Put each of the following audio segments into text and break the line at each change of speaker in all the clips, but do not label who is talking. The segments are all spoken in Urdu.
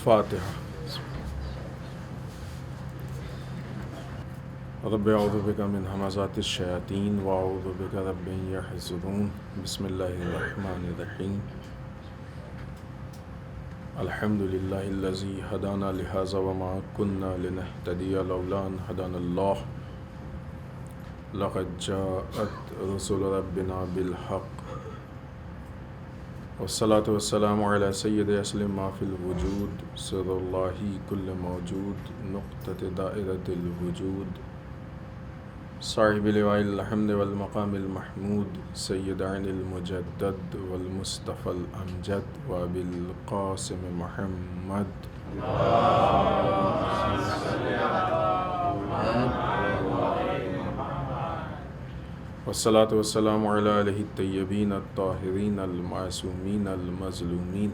فاتحہ. رب اعوذ بک من ہمزات الشیاطین واعوذ بک رب ان یحضرون. بسم اللہ الرحمن الرحیم. الحمد للہ الذی ہدانا لہذا وما کنا لنہتدی لولا ان ہدانا اللہ. لقد جاءت رسل ربنا بالحق والصلاة والسلام علی سید اسلم ما فی الوجود سر اللہ کل موجود نقطة دائرة الوجود صاحب لواء الحمد والمقام المحمود سید عین المجدد والمصطفى الامجد وابی القاسم محمد. والصلاة والسلام علی آلہ الطیبین الطاہرین المعصومین المظلومین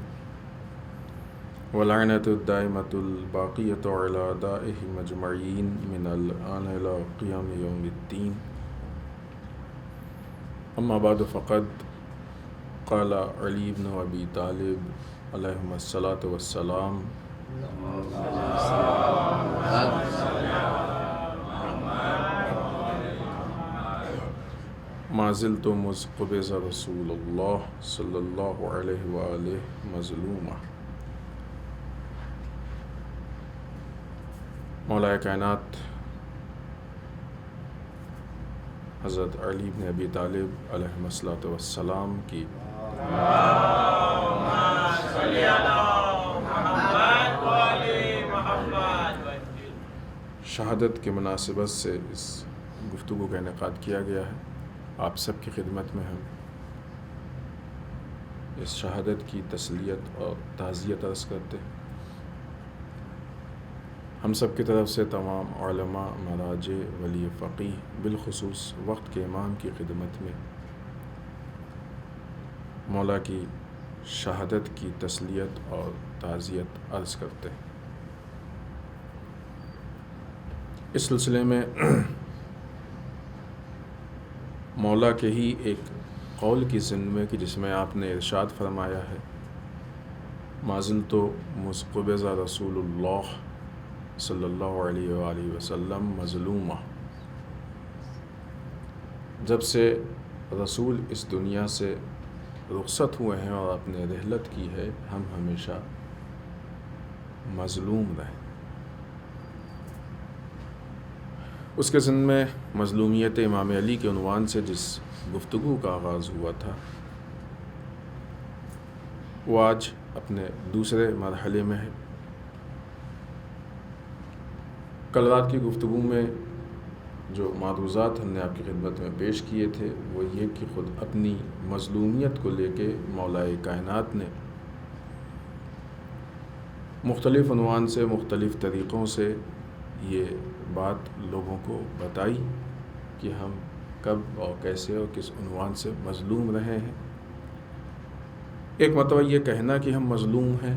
واللعنۃ الدائمۃ الباقیۃ علی اعدائہم اجمعین من الآن الی قیام یوم الدین. اما بعد فقد قال علی بن ابی طالب علیہم الصلاۃ والسلام ما زلت مذ قبض رسول اللہ صلی اللہ علیہ وآلہ مظلوما. مولا کائنات حضرت علی بن ابی طالب علیہ الصلوۃ والسلام کی شہادت کے مناسبت سے اس گفتگو کا انعقاد کیا گیا ہے. آپ سب کی خدمت میں ہم اس شہادت کی تسلیت اور تعزیت عرض کرتے ہیں. ہم سب کی طرف سے تمام علماء مراجع ولی فقیہ بالخصوص وقت کے امام کی خدمت میں مولا کی شہادت کی تسلیت اور تعزیت عرض کرتے ہیں. اس سلسلے میں مولا کے ہی ایک قول کی ضمن میں کہ جس میں آپ نے ارشاد فرمایا ہے ما زلت مذ قبض رسول اللہ صلی اللہ علیہ وآلہ وسلم مظلوما. جب سے رسول اس دنیا سے رخصت ہوئے ہیں اور اپنے رحلت کی ہے ہم ہمیشہ مظلوم رہے. اس کے ضمن میں مظلومیت امام علی کے عنوان سے جس گفتگو کا آغاز ہوا تھا وہ آج اپنے دوسرے مرحلے میں ہے. کل رات کی گفتگو میں جو معروضات ہم نے آپ کی خدمت میں پیش کیے تھے وہ یہ کہ خود اپنی مظلومیت کو لے کے مولا کائنات نے مختلف عنوان سے مختلف طریقوں سے یہ بات لوگوں کو بتائی کہ ہم کب اور کیسے اور کس عنوان سے مظلوم رہے ہیں. ایک مرتبہ یہ کہنا کہ ہم مظلوم ہیں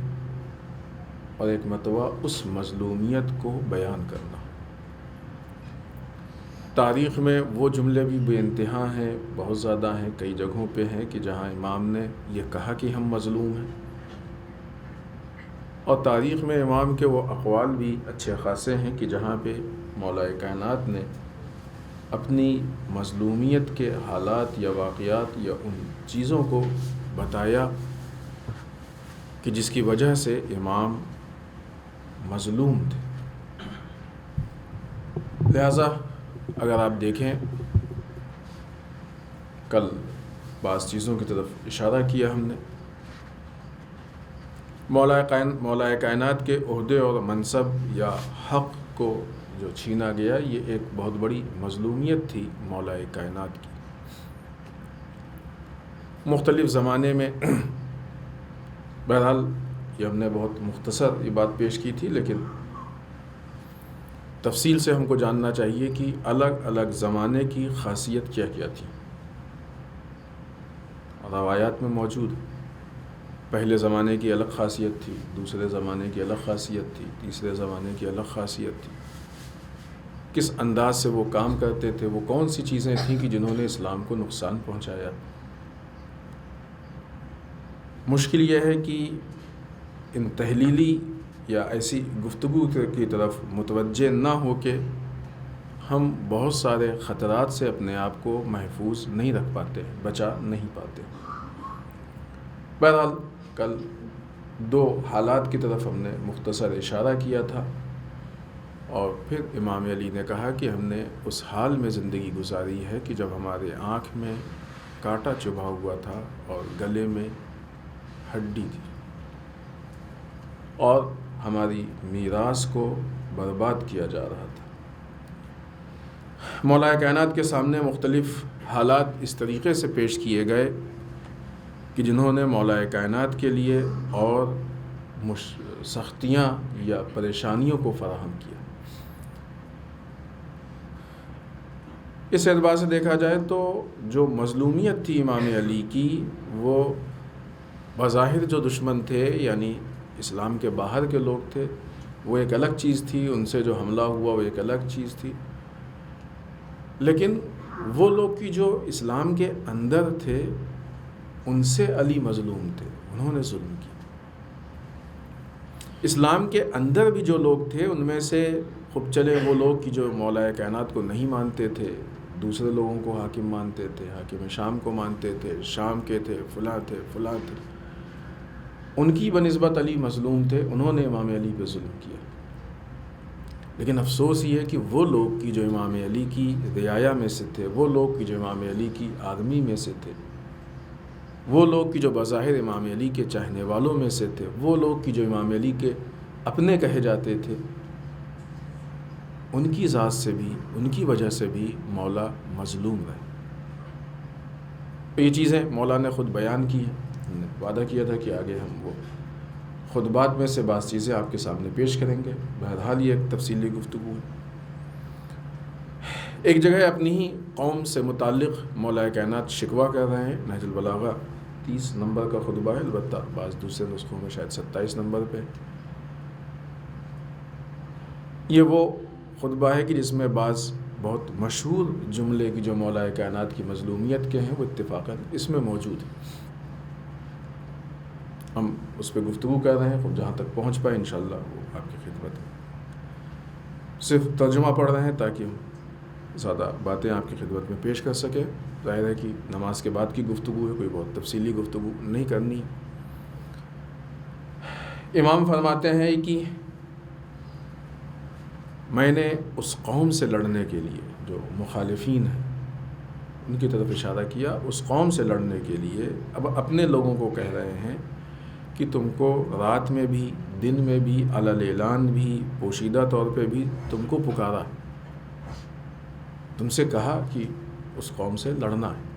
اور ایک مرتبہ اس مظلومیت کو بیان کرنا. تاریخ میں وہ جملے بھی بے انتہا ہیں، بہت زیادہ ہیں، کئی جگہوں پہ ہیں کہ جہاں امام نے یہ کہا کہ ہم مظلوم ہیں، اور تاریخ میں امام کے وہ اقوال بھی اچھے خاصے ہیں کہ جہاں پہ مولا کائنات نے اپنی مظلومیت کے حالات یا واقعات یا ان چیزوں کو بتایا کہ جس کی وجہ سے امام مظلوم تھے. لہذا اگر آپ دیکھیں کل بعض چیزوں کی طرف اشارہ کیا ہم نے. مولا کائنات کے عہدے اور منصب یا حق کو جو چھینا گیا یہ ایک بہت بڑی مظلومیت تھی مولا کائنات کی. مختلف زمانے میں بہرحال یہ ہم نے بہت مختصر یہ بات پیش کی تھی لیکن تفصیل سے ہم کو جاننا چاہیے کہ الگ الگ زمانے کی خاصیت کیا کیا تھی. روایات میں موجود پہلے زمانے کی الگ خاصیت تھی، دوسرے زمانے کی الگ خاصیت تھی، تیسرے زمانے کی الگ خاصیت تھی. کس انداز سے وہ کام کرتے تھے، وہ کون سی چیزیں تھیں کہ جنہوں نے اسلام کو نقصان پہنچایا. مشکل یہ ہے کہ ان تحلیلی یا ایسی گفتگو کی طرف متوجہ نہ ہو کے ہم بہت سارے خطرات سے اپنے آپ کو محفوظ نہیں رکھ پاتے، بچا نہیں پاتے۔ بہرحال کل 2 حالات کی طرف ہم نے مختصر اشارہ کیا تھا، اور پھر امام علی نے کہا کہ ہم نے اس حال میں زندگی گزاری ہے کہ جب ہمارے آنکھ میں کانٹا چبھا ہوا تھا اور گلے میں ہڈی تھی، اور ہماری میراث کو برباد کیا جا رہا تھا۔ مولا کائنات کے سامنے مختلف حالات اس طریقے سے پیش کیے گئے کہ جنہوں نے مولا کائنات کے لیے اور سختیاں یا پریشانیوں کو فراہم کیا۔ اس اعتبار سے دیکھا جائے تو جو مظلومیت تھی امام علی کی، وہ بظاہر جو دشمن تھے یعنی اسلام کے باہر کے لوگ تھے، وہ ایک الگ چیز تھی، ان سے جو حملہ ہوا وہ ایک الگ چیز تھی، لیکن وہ لوگ کی جو اسلام کے اندر تھے ان سے علی مظلوم تھے، انہوں نے ظلم کیا۔ اسلام کے اندر بھی جو لوگ تھے ان میں سے خوب چلے وہ لوگ کی جو مولا کائنات کو نہیں مانتے تھے، دوسرے لوگوں کو حاکم مانتے تھے، حاکم شام کو مانتے تھے، شام کے تھے، فلاں تھے، ان کی بنسبت علی مظلوم تھے، انہوں نے امام علی پہ ظلم کیا۔ لیکن افسوس یہ ہے کہ وہ لوگ کی جو امام علی کی رعایا میں سے تھے، وہ لوگ کی جو امام علی کی آرمی میں سے تھے، وہ لوگ کی جو بظاہر امام علی کے چاہنے والوں میں سے تھے، وہ لوگ کی جو امام علی کے اپنے کہے جاتے تھے، ان کی ذات سے بھی، ان کی وجہ سے بھی مولا مظلوم رہے۔ یہ چیزیں مولا نے خود بیان کی ہیں، ہم نے وعدہ کیا تھا کہ آگے ہم وہ خطبات میں سے بعض چیزیں آپ کے سامنے پیش کریں گے۔ بہرحال یہ ایک تفصیلی گفتگو ہے۔ ایک جگہ اپنی ہی قوم سے متعلق مولا کائنات شکوہ کر رہے ہیں، نہج البلاغہ 30 نمبر کا خطبہ ہے، البتہ بعض دوسرے نسخوں میں شاید 27 نمبر پہ۔ یہ وہ خطبہ ہے کہ جس میں بعض بہت مشہور جملے کی جو مولا کائنات کی مظلومیت کے ہیں وہ اتفاقاً اس میں موجود ہیں۔ ہم اس پہ گفتگو کر رہے ہیں، جہاں تک پہنچ پائے انشاءاللہ وہ آپ کی خدمت میں۔ صرف ترجمہ پڑھ رہے ہیں تاکہ ہم زیادہ باتیں آپ کی خدمت میں پیش کر سکیں۔ ظاہر ہے کہ نماز کے بعد کی گفتگو ہے، کوئی بہت تفصیلی گفتگو نہیں کرنی۔ امام فرماتے ہیں کہ میں نے اس قوم سے لڑنے کے لیے جو مخالفین ہیں ان کی طرف اشارہ کیا، اس قوم سے لڑنے کے لیے اب اپنے لوگوں کو کہہ رہے ہیں کہ تم کو رات میں بھی، دن میں بھی، علی اعلان بھی، پوشیدہ طور پہ بھی تم کو پکارا، تم سے کہا کہ اس قوم سے لڑنا ہے۔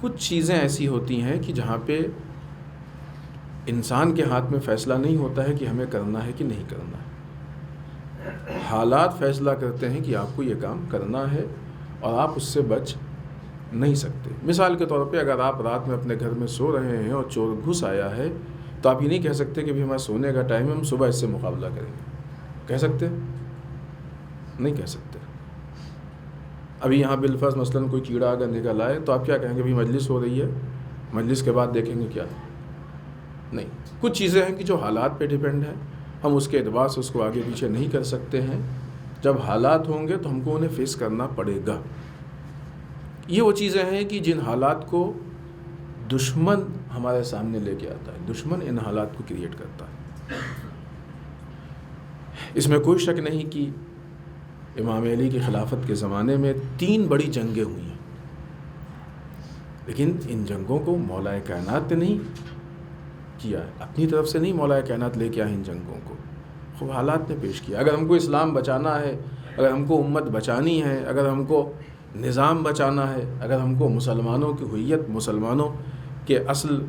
کچھ چیزیں ایسی ہوتی ہیں کہ جہاں پہ انسان کے ہاتھ میں فیصلہ نہیں ہوتا ہے کہ ہمیں کرنا ہے کہ نہیں کرنا ہے، حالات فیصلہ کرتے ہیں کہ آپ کو یہ کام کرنا ہے اور آپ اس سے بچ نہیں سکتے۔ مثال کے طور پہ اگر آپ رات میں اپنے گھر میں سو رہے ہیں اور چور گھس آیا ہے تو آپ یہ نہیں کہہ سکتے کہ بھی ہمارا سونے کا ٹائم ہے، ہم صبح اس سے مقابلہ کریں گے۔ کہہ سکتے؟ نہیں کہہ سکتے۔ ابھی یہاں بالفرض مثلاً کوئی کیڑا اگر نکل آئے تو آپ کیا کہیں گے؟ بھی مجلس ہو رہی ہے، مجلس کے بعد دیکھیں گے کیا؟ نہیں۔ کچھ چیزیں ہیں کہ جو حالات پہ ڈیپینڈ ہیں، ہم اس کے اعتبار سے اس کو آگے پیچھے نہیں کر سکتے ہیں۔ جب حالات ہوں گے تو ہم کو انہیں فیس کرنا پڑے گا۔ یہ وہ چیزیں ہیں کہ جن حالات کو دشمن ہمارے سامنے لے کے آتا ہے، دشمن ان حالات کو کریٹ کرتا ہے۔ اس میں کوئی شک نہیں کہ امام علی کی خلافت کے زمانے میں 3 بڑی جنگیں ہوئی ہیں، لیکن ان جنگوں کو مولا کائنات نے نہیں کیا ہے، اپنی طرف سے نہیں مولا کائنات لے کے آئے ان جنگوں کو، خوب حالات نے پیش کیا۔ اگر ہم کو اسلام بچانا ہے، اگر ہم کو امت بچانی ہے، اگر ہم کو نظام بچانا ہے، اگر ہم کو مسلمانوں کی ہویت، مسلمانوں کے اصل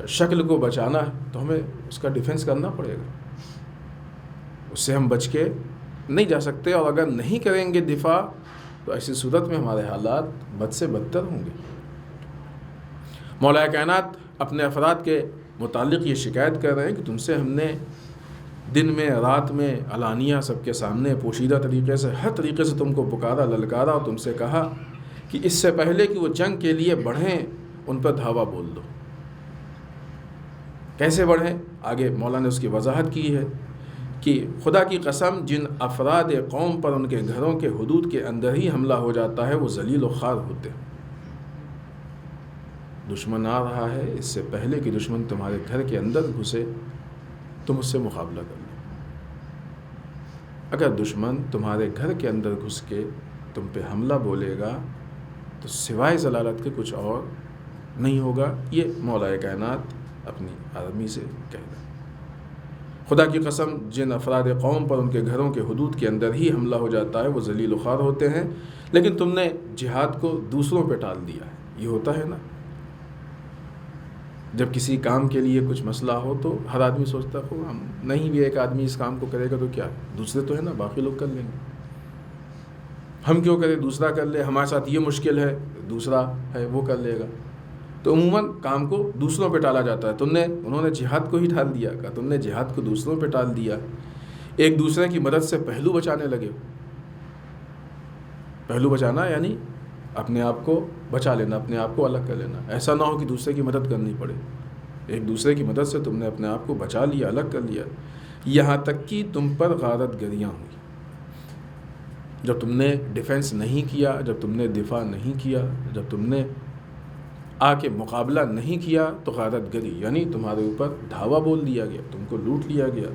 شکل کو بچانا ہے تو ہمیں اس کا ڈیفنس کرنا پڑے گا، اس سے ہم بچ کے نہیں جا سکتے۔ اور اگر نہیں کریں گے دفاع تو ایسی صورت میں ہمارے حالات بد سے بدتر ہوں گے۔ مولا کائنات اپنے افراد کے متعلق یہ شکایت کر رہے ہیں کہ تم سے ہم نے دن میں، رات میں، علانیہ سب کے سامنے، پوشیدہ طریقے سے، ہر طریقے سے تم کو پکارا، للکارا اور تم سے کہا کہ اس سے پہلے کہ وہ جنگ کے لیے بڑھیں ان پر دھاوا بول دو۔ کیسے بڑھیں؟ آگے مولا نے اس کی وضاحت کی ہے کہ خدا کی قسم جن افراد قوم پر ان کے گھروں کے حدود کے اندر ہی حملہ ہو جاتا ہے وہ ذلیل و خوار ہوتے ہیں۔ دشمن آ رہا ہے، اس سے پہلے کہ دشمن تمہارے گھر کے اندر گھسے تم اس سے مقابلہ کر لو۔ اگر دشمن تمہارے گھر کے اندر گھس کے تم پہ حملہ بولے گا تو سوائے ضلالت کے کچھ اور نہیں ہوگا۔ یہ مولا کائنات اپنی آدمی سے کہہ رہا ہے۔ خدا کی قسم جن افراد قوم پر ان کے گھروں کے حدود کے اندر ہی حملہ ہو جاتا ہے وہ ذلیل و خوار ہوتے ہیں، لیکن تم نے جہاد کو دوسروں پہ ٹال دیا ہے۔ یہ ہوتا ہے نا، جب کسی کام کے لیے کچھ مسئلہ ہو تو ہر آدمی سوچتا ہے ہم نہیں بھی ایک آدمی اس کام کو کرے گا تو کیا ہے، دوسرے تو ہے نا، باقی لوگ کر لیں گے، ہم کیوں کریں، دوسرا کر لے، ہمارے ساتھ یہ مشکل ہے، دوسرا ہے وہ کر لے گا۔ تو عموماً کام کو دوسروں پہ ٹالا جاتا ہے۔ انہوں نے جہاد کو ہی ٹال دیا، کہ تم نے جہاد کو دوسروں پہ ٹال دیا، ایک دوسرے کی مدد سے پہلو بچانے لگے۔ پہلو بچانا یعنی اپنے آپ کو بچا لینا، اپنے آپ کو الگ کر لینا، ایسا نہ ہو کہ دوسرے کی مدد کرنی پڑے۔ ایک دوسرے کی مدد سے تم نے اپنے آپ کو بچا لیا، الگ کر لیا، یہاں تک کہ تم پر غارت گریاں ہوئی۔ جب تم نے ڈیفنس نہیں کیا، جب تم نے دفاع نہیں کیا، جب تم نے آ کے مقابلہ نہیں کیا تو غارت گری یعنی تمہارے اوپر دھاوا بول دیا گیا، تم کو لوٹ لیا گیا،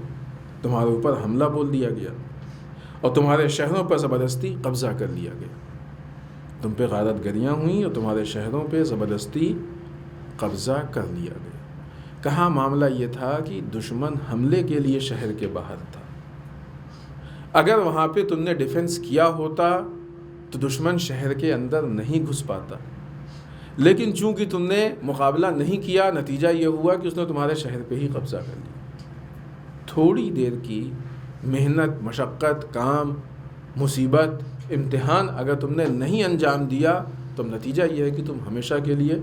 تمہارے اوپر حملہ بول دیا گیا اور تمہارے شہروں پر زبردستی قبضہ کر لیا گیا۔ تم پہ غارت گریاں ہوئیں اور تمہارے شہروں پہ زبردستی قبضہ کر لیا گیا۔ کہاں معاملہ یہ تھا کہ دشمن حملے کے لیے شہر کے باہر تھا، اگر وہاں پہ تم نے ڈیفنس کیا ہوتا تو دشمن شہر کے اندر نہیں گھس پاتا، لیکن چونکہ تم نے مقابلہ نہیں کیا، نتیجہ یہ ہوا کہ اس نے تمہارے شہر پہ ہی قبضہ کر لیا۔ تھوڑی دیر کی محنت، مشقت، کام، مصیبت، امتحان اگر تم نے نہیں انجام دیا تو نتیجہ یہ ہے کہ تم ہمیشہ کے لیے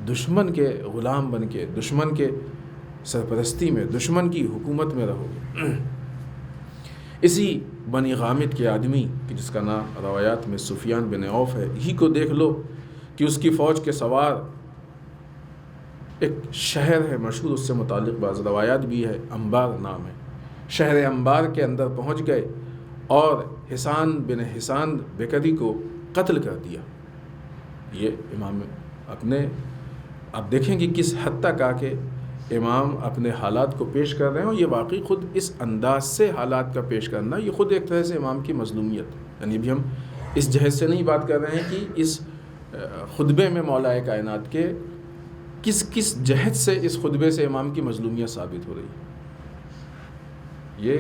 دشمن کے غلام بن کے، دشمن کے سرپرستی میں، دشمن کی حکومت میں رہو گے۔ اسی بنی غامد کے آدمی جس کا نام روایات میں سفیان بن عوف ہے، ہی کو دیکھ لو کہ اس کی فوج کے سوار ایک شہر ہے مشہور، اس سے متعلق بعض روایات بھی ہے، انبار نام ہے۔ شہر انبار کے اندر پہنچ گئے اور حسان بن حسان بکری کو قتل کر دیا۔ یہ امام اپنے، آپ دیکھیں کہ کس حد تک آ کے امام اپنے حالات کو پیش کر رہے ہیں، اور یہ واقعی خود اس انداز سے حالات کا پیش کرنا یہ خود ایک طرح سے امام کی مظلومیت، یعنی ابھی ہم اس جہت سے نہیں بات کر رہے ہیں کہ اس خطبے میں مولا کائنات کے کس جہت سے اس خطبے سے امام کی مظلومیت ثابت ہو رہی ہے۔ یہ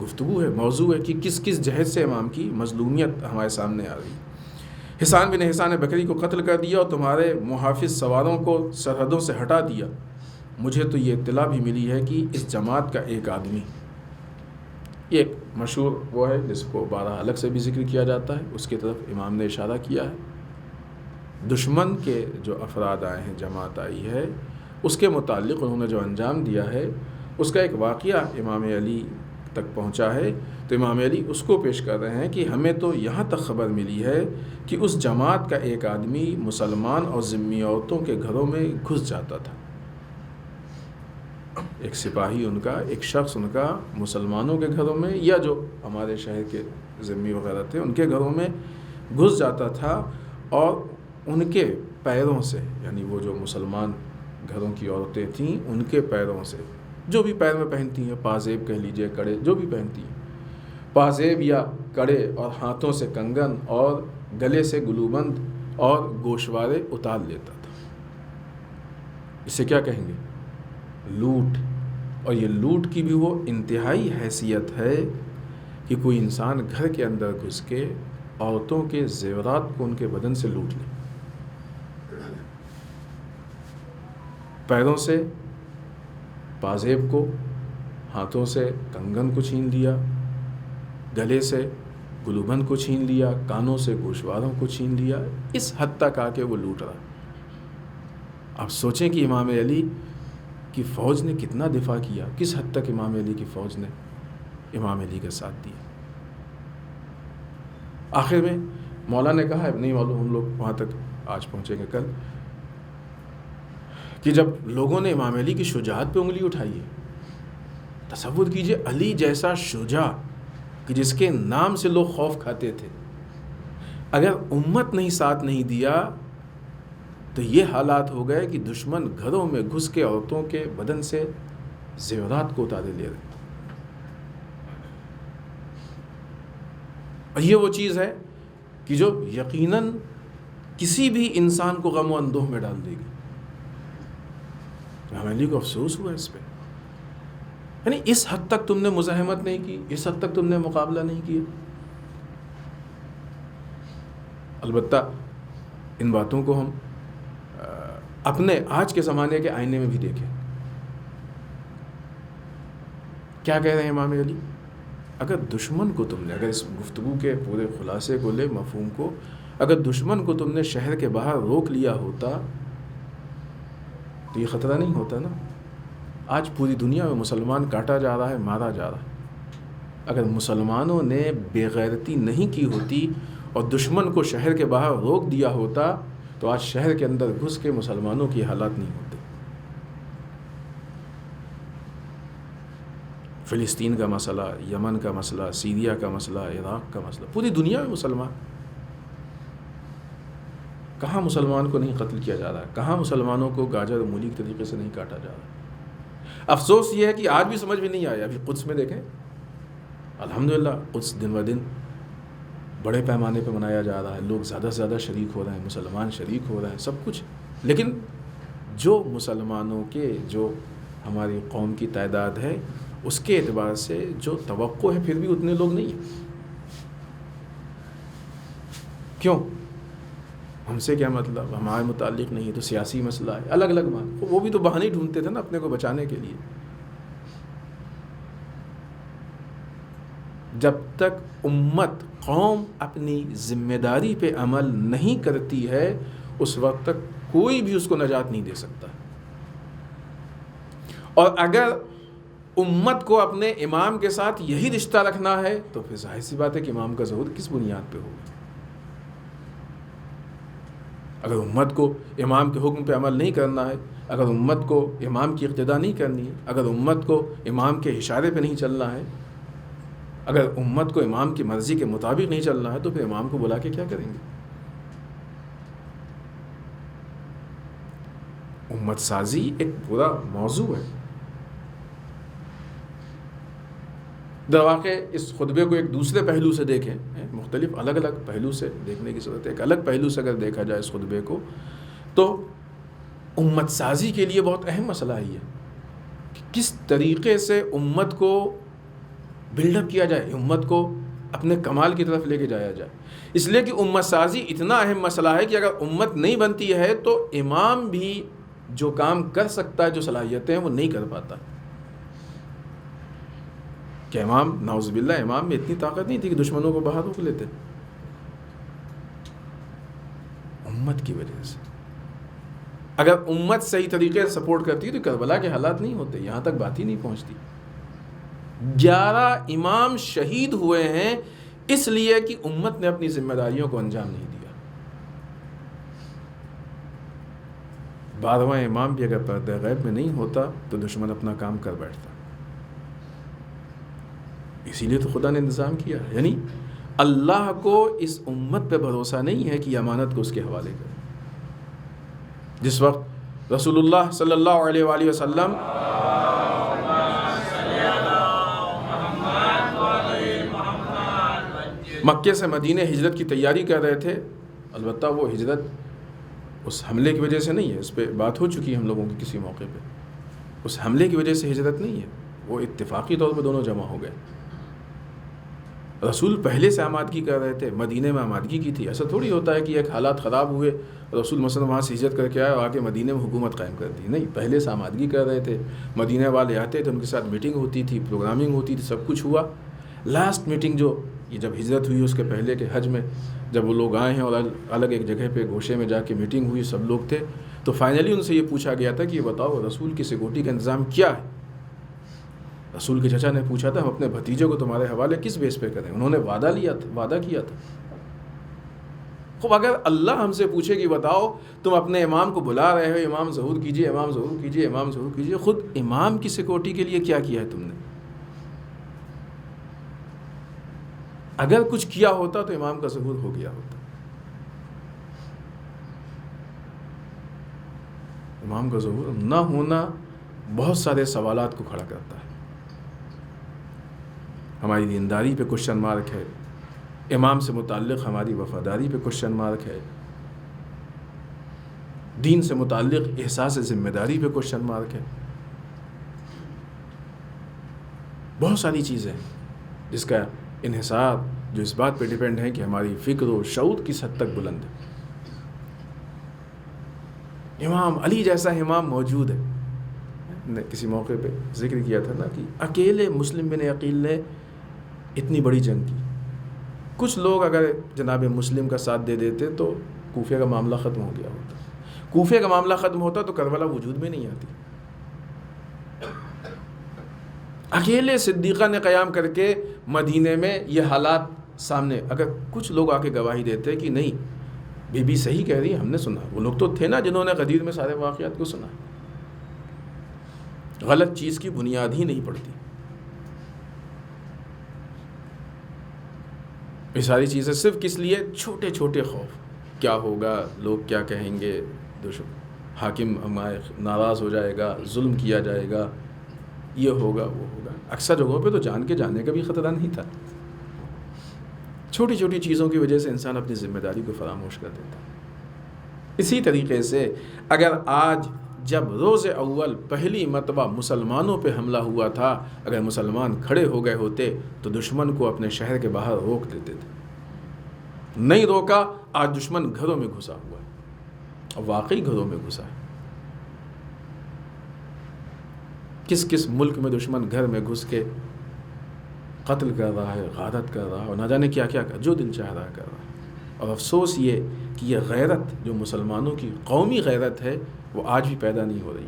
گفتگو ہے، موضوع ہے کہ کس جہت سے امام کی مظلومیت ہمارے سامنے آ رہی ہے۔ حسان بن حسان بکری کو قتل کر دیا اور تمہارے محافظ سواروں کو سرحدوں سے ہٹا دیا۔ مجھے تو یہ اطلاع بھی ملی ہے کہ اس جماعت کا ایک آدمی، یہ ایک مشہور وہ ہے جس کو بارہ الگ سے بھی ذکر کیا جاتا ہے، اس کی طرف امام نے اشارہ کیا ہے۔ دشمن کے جو افراد آئے ہیں، جماعت آئی ہے، اس کے متعلق انہوں نے جو انجام دیا ہے اس کا ایک واقعہ امام علی تک پہنچا ہے، تو امام علی اس کو پیش کر رہے ہیں کہ ہمیں تو یہاں تک خبر ملی ہے کہ اس جماعت کا ایک آدمی مسلمان اور ذمی عورتوں کے گھروں میں گھس جاتا تھا۔ ایک سپاہی ان کا، ایک شخص ان کا مسلمانوں کے گھروں میں یا جو ہمارے شہر کے ذمی وغیرہ تھے ان کے گھروں میں گھس جاتا تھا، اور ان کے پیروں سے، یعنی وہ جو مسلمان گھروں کی عورتیں تھیں ان کے پیروں سے، جو بھی پیر میں پہنتی ہیں، پازیب کہہ لیجئے، کڑے جو بھی پہنتی ہیں، پازیب یا کڑے، اور ہاتھوں سے کنگن اور گلے سے گلوبند اور گوشوارے اتار لیتا تھا۔ اسے کیا کہیں گے؟ لوٹ۔ اور یہ لوٹ کی بھی وہ انتہائی حیثیت ہے کہ کوئی انسان گھر کے اندر گھس کے عورتوں کے زیورات کو ان کے بدن سے لوٹ لے۔ پیروں سے پازیب کو، ہاتھوں سے کنگن کو چھین لیا، گلے سے گلوبند کو چھین لیا، کانوں سے گوشواروں کو چھین لیا، اس حد تک آ کے وہ لوٹ رہا۔ آپ سوچیں کہ امام علی کی فوج نے کتنا دفاع کیا، کس حد تک امام علی کی فوج نے امام علی کا ساتھ دیا۔ آخر میں مولا نے کہا، نہیں معلوم ہم لوگ وہاں تک آج پہنچیں گے کل، کہ جب لوگوں نے امام علی کی شجاعت پہ انگلی اٹھائی ہے، تصور کیجئے علی جیسا شجاع کہ جس کے نام سے لوگ خوف کھاتے تھے، اگر امت نہیں ساتھ نہیں دیا تو یہ حالات ہو گئے کہ دشمن گھروں میں گھس کے عورتوں کے بدن سے زیورات کو اتارے لے رہے۔ اور یہ وہ چیز ہے کہ جو یقیناً کسی بھی انسان کو غم و اندوہ میں ڈال دے گی۔ امام علی کو افسوس ہوا اس پہ، یعنی اس حد تک تم نے مزاحمت نہیں کی، اس حد تک تم نے مقابلہ نہیں کیا۔ البتہ ان باتوں کو ہم اپنے آج کے زمانے کے آئینے میں بھی دیکھیں۔ کیا کہہ رہے ہیں امام علی؟ اگر دشمن کو تم نے، اگر اس گفتگو کے پورے خلاصے کو لے، مفہوم کو، اگر دشمن کو تم نے شہر کے باہر روک لیا ہوتا تو یہ خطرہ نہیں ہوتا نا۔ آج پوری دنیا میں مسلمان کاٹا جا رہا ہے، مارا جا رہا ہے۔ اگر مسلمانوں نے بے غیرتی نہیں کی ہوتی اور دشمن کو شہر کے باہر روک دیا ہوتا تو آج شہر کے اندر گھس کے مسلمانوں کی حالات نہیں ہوتے۔ فلسطین کا مسئلہ، یمن کا مسئلہ، سیریا کا مسئلہ، عراق کا مسئلہ، پوری دنیا میں مسلمان، کہاں مسلمان کو نہیں قتل کیا جا رہا ہے، کہاں مسلمانوں کو گاجر مولی کے طریقے سے نہیں کاٹا جا رہا۔ افسوس یہ ہے کہ آج بھی سمجھ میں نہیں آیا۔ ابھی قدس میں دیکھیں، الحمدللہ قدس دن بہ دن بڑے پیمانے پہ منایا جا رہا ہے، لوگ زیادہ سے زیادہ شریک ہو رہے ہیں، مسلمان شریک ہو رہے ہیں، سب کچھ، لیکن جو مسلمانوں کے، جو ہماری قوم کی تعداد ہے اس کے اعتبار سے جو توقع ہے پھر بھی اتنے لوگ نہیں ہیں۔ کیوں؟ ہم سے کیا مطلب، ہمارے متعلق نہیں، تو سیاسی مسئلہ ہے، الگ الگ بات۔ وہ بھی تو بہانے ڈھونڈتے تھے نا اپنے کو بچانے کے لیے۔ جب تک امت، قوم اپنی ذمہ داری پہ عمل نہیں کرتی ہے اس وقت تک کوئی بھی اس کو نجات نہیں دے سکتا۔ اور اگر امت کو اپنے امام کے ساتھ یہی رشتہ رکھنا ہے تو پھر ظاہر سی بات ہے کہ امام کا ظہور کس بنیاد پہ ہوگا۔ اگر امت کو امام کے حکم پہ عمل نہیں کرنا ہے، اگر امت کو امام کی اقتداء نہیں کرنی ہے، اگر امت کو امام کے اشارے پہ نہیں چلنا ہے، اگر امت کو امام کی مرضی کے مطابق نہیں چلنا ہے تو پھر امام کو بلا کے کیا کریں گے؟ امت سازی ایک پورا موضوع ہے۔ در واقع اس خطبے کو ایک دوسرے پہلو سے دیکھیں، مختلف الگ الگ پہلو سے دیکھنے کی ضرورت ہے۔ ایک الگ پہلو سے اگر دیکھا جائے اس خطبے کو تو امت سازی کے لیے بہت اہم مسئلہ ہے یہ کہ کس طریقے سے امت کو بلڈ اپ کیا جائے، امت کو اپنے کمال کی طرف لے کے جایا جائے۔ اس لیے کہ امت سازی اتنا اہم مسئلہ ہے کہ اگر امت نہیں بنتی ہے تو امام بھی جو کام کر سکتا ہے، جو صلاحیتیں ہیں وہ نہیں کر پاتا۔ کہ امام، نعوذ باللہ، امام میں اتنی طاقت نہیں تھی کہ دشمنوں کو باہر روک لیتے، امت کی وجہ سے۔ اگر امت صحیح طریقے سے سپورٹ کرتی تو کربلا کے حالات نہیں ہوتے، یہاں تک بات ہی نہیں پہنچتی۔ 11 امام شہید ہوئے ہیں اس لیے کہ امت نے اپنی ذمہ داریوں کو انجام نہیں دیا۔ 12واں امام بھی اگر پردہ غیب میں نہیں ہوتا تو دشمن اپنا کام کر بیٹھتا۔ اسی لیے تو خدا نے انتظام کیا، یعنی اللہ کو اس امت پہ بھروسہ نہیں ہے کہ یہ امانت کو اس کے حوالے کرے۔ جس وقت رسول اللہ صلی اللہ علیہ وآلہ وسلم مکے سے مدینہ ہجرت کی تیاری کر رہے تھے، البتہ وہ ہجرت اس حملے کی وجہ سے نہیں ہے، اس پہ بات ہو چکی ہے ہم لوگوں کی کسی موقع پہ، اس حملے کی وجہ سے ہجرت نہیں ہے، وہ اتفاقی طور پہ دونوں جمع ہو گئے۔ رسول پہلے سے آمادگی کر رہے تھے، مدینے میں آمادگی کی تھی۔ ایسا تھوڑی ہوتا ہے کہ ایک حالات خراب ہوئے رسول مثلا وہاں سے ہجرت کر کے آئے اور آ کے مدینے میں حکومت قائم کر دی، نہیں، پہلے سے آمادگی کر رہے تھے۔ مدینے والے آتے تھے، ان کے ساتھ میٹنگ ہوتی تھی، پروگرامنگ ہوتی تھی، سب کچھ ہوا۔ لاسٹ میٹنگ جو یہ جب ہجرت ہوئی اس کے پہلے کے حج میں جب وہ لوگ آئے ہیں اور الگ ایک جگہ پہ گوشے میں جا کے میٹنگ ہوئی، سب لوگ تھے، تو فائنلی ان سے یہ پوچھا گیا تھا کہ یہ بتاؤ رسول کی سیکورٹی کا انتظام کیا ہے؟ رسول کے چچا نے پوچھا تھا ہم اپنے بھتیجے کو تمہارے حوالے کس بیس پہ کریں؟ انہوں نے وعدہ کیا تھا خوب اگر اللہ ہم سے پوچھے کہ بتاؤ تم اپنے امام کو بلا رہے ہو، امام ظہور کیجئے، امام ظہور کیجئے، امام ظہور کیجئے، خود امام کی سیکورٹی کے لیے کیا کیا ہے تم نے؟ اگر کچھ کیا ہوتا تو امام کا ظہور ہو گیا ہوتا۔ امام کا ظہور نہ ہونا بہت سارے سوالات کو کھڑا کرتا ہے۔ ہماری دینداری پہ کوشچن مارک ہے، امام سے متعلق ہماری وفاداری پہ کوشچن مارک ہے، دین سے متعلق احساس ذمہ داری پہ کوشچن مارک ہے۔ بہت ساری چیزیں ہیں جس کا انحصار جو اس بات پہ ڈیپینڈ ہے کہ ہماری فکر و شعور کس حد تک بلند ہے۔ امام علی جیسا امام موجود ہے۔ نے کسی موقع پہ ذکر کیا تھا نا کہ اکیلے مسلم بن عقیل نے اتنی بڑی جنگ کی۔ کچھ لوگ اگر جناب مسلم کا ساتھ دے دیتے تو کوفہ کا معاملہ ختم ہو گیا ہوتا۔ کوفہ کا معاملہ ختم ہوتا تو کربلا وجود میں نہیں آتی۔ اکیلے صدیقہ نے قیام کر کے مدینے میں یہ حالات سامنے، اگر کچھ لوگ آ کے گواہی دیتے کہ نہیں بی بی صحیح کہہ رہی ہے، ہم نے سنا، وہ لوگ تو تھے نا جنہوں نے غدیر میں سارے واقعات کو سنا، غلط چیز کی بنیاد ہی نہیں پڑتی۔ یہ ساری چیزیں صرف کس لیے؟ چھوٹے چھوٹے خوف، کیا ہوگا، لوگ کیا کہیں گے، حاکم ہمارے ناراض ہو جائے گا، ظلم کیا جائے گا، یہ ہوگا وہ ہوگا۔ اکثر جگہوں پہ تو جان کے جانے کا بھی خطرہ نہیں تھا۔ چھوٹی چھوٹی چیزوں کی وجہ سے انسان اپنی ذمہ داری کو فراموش کر دیتا۔ اسی طریقے سے اگر آج جب روز اول پہلی مرتبہ مسلمانوں پہ حملہ ہوا تھا، اگر مسلمان کھڑے ہو گئے ہوتے تو دشمن کو اپنے شہر کے باہر روک دیتے تھے۔ نہیں روکا، آج دشمن گھروں میں گھسا ہوا ہے، اور واقعی گھروں میں گھسا ہے۔ کس کس ملک میں دشمن گھر میں گھس کے قتل کر رہا ہے، غارت کر رہا ہے، اور نہ جانے کیا کیا جو دل چاہ رہا کر رہا ہے۔ اور افسوس یہ کہ یہ غیرت جو مسلمانوں کی قومی غیرت ہے وہ آج بھی پیدا نہیں ہو رہی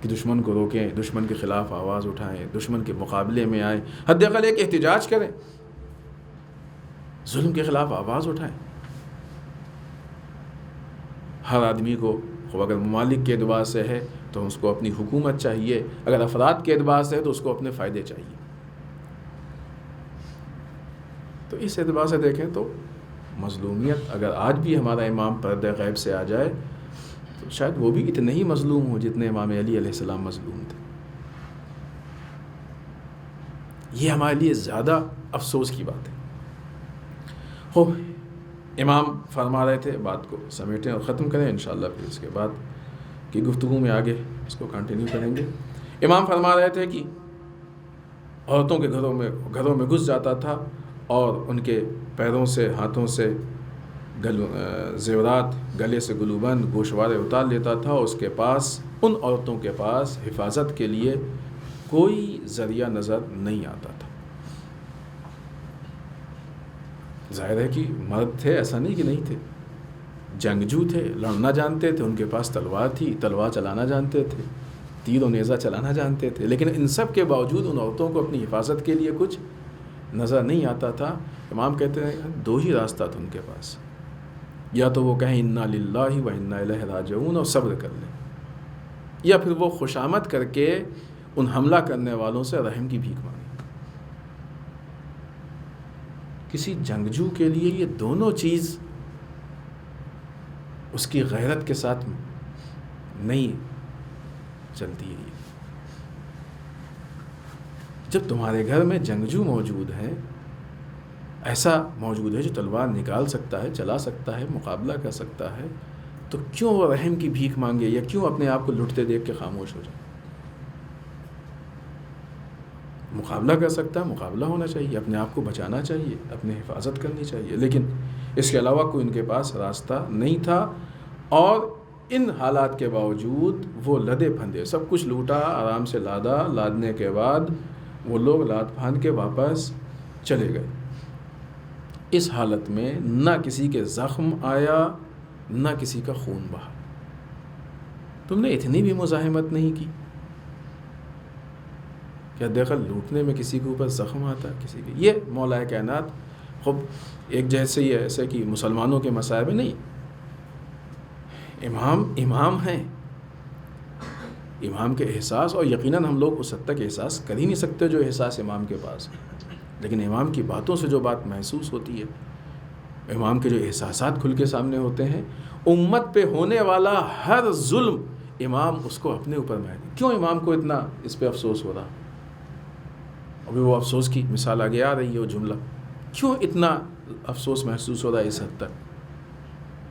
کہ دشمن کو روکیں، دشمن کے خلاف آواز اٹھائیں، دشمن کے مقابلے میں آئیں، حد اقل ایک احتجاج کریں، ظلم کے خلاف آواز اٹھائیں۔ ہر آدمی کو اگر ممالک کے اعتبار سے ہے تو اس کو اپنی حکومت چاہیے، اگر افراد کے اعتبار سے ہے تو اس کو اپنے فائدے چاہیے۔ تو اس اعتبار سے دیکھیں تو مظلومیت، اگر آج بھی ہمارا امام پردہ غیب سے آ جائے تو شاید وہ بھی اتنے ہی مظلوم ہو جتنے امام علی علیہ السلام مظلوم تھے۔ یہ ہمارے لیے زیادہ افسوس کی بات ہے۔ ہو امام فرما رہے تھے، بات کو سمیٹیں اور ختم کریں، انشاءاللہ پھر اس کے بعد کی گفتگو میں آگے اس کو کنٹینیو کریں گے۔ امام فرما رہے تھے کہ عورتوں کے گھروں میں گھس جاتا تھا اور ان کے پیروں سے، ہاتھوں سے زیورات، گلے سے گلوبند، گوشوارے اتار لیتا تھا، اور اس کے پاس، ان عورتوں کے پاس حفاظت کے لیے کوئی ذریعہ نظر نہیں آتا تھا۔ ظاہر ہے کہ مرد تھے، ایسا نہیں کہ نہیں تھے، جنگجو تھے، لڑنا جانتے تھے، ان کے پاس تلوار تھی، تلوار چلانا جانتے تھے، تیر و نیزہ چلانا جانتے تھے، لیکن ان سب کے باوجود ان عورتوں کو اپنی حفاظت کے لیے کچھ نظر نہیں آتا تھا۔ امام کہتے ہیں دو ہی راستہ تھا ان کے پاس، یا تو وہ کہیں انا للہ و انا الیہ راجعون اور صبر کر لیں، یا پھر وہ خوشامد کر کے ان حملہ کرنے والوں سے رحم کی بھیک مانگیں۔ کسی جنگجو کے لیے یہ دونوں چیز اس کی غیرت کے ساتھ نہیں چلتی ہے۔ جب تمہارے گھر میں جنگجو موجود ہے، ایسا موجود ہے جو تلوار نکال سکتا ہے، چلا سکتا ہے، مقابلہ کر سکتا ہے، تو کیوں وہ رحم کی بھیک مانگے، یا کیوں اپنے آپ کو لٹتے دیکھ کے خاموش ہو جائے؟ مقابلہ کر سکتا ہے، مقابلہ ہونا چاہیے، اپنے آپ کو بچانا چاہیے، اپنی حفاظت کرنی چاہیے، لیکن اس کے علاوہ کوئی ان کے پاس راستہ نہیں تھا۔ اور ان حالات کے باوجود وہ لدے پھندے، سب کچھ لوٹا، آرام سے لادا، لادنے کے بعد وہ لوگ لاد پھاند کے واپس چلے گئے۔ اس حالت میں نہ کسی کے زخم آیا، نہ کسی کا خون بہا۔ تم نے اتنی بھی مزاحمت نہیں کی، کیا دیکھا لوٹنے میں کسی کے اوپر زخم آتا ہے کسی کے؟ یہ مولا کائنات خب ایک جیسے ہی ہے ایسے کہ مسلمانوں کے مصائب نہیں، امام ہیں، امام کے احساس، اور یقیناً ہم لوگ اس حد تک احساس کر ہی نہیں سکتے جو احساس امام کے پاس ہے، لیکن امام کی باتوں سے جو بات محسوس ہوتی ہے، امام کے جو احساسات کھل کے سامنے ہوتے ہیں، امت پہ ہونے والا ہر ظلم امام اس کو اپنے اوپر محسوس، کیوں امام کو اتنا اس پہ افسوس ہو رہا؟ ابھی وہ افسوس کی مثال آگے آ رہی ہے، وہ جملہ کیوں اتنا افسوس محسوس ہو رہا ہے اس حد تک؟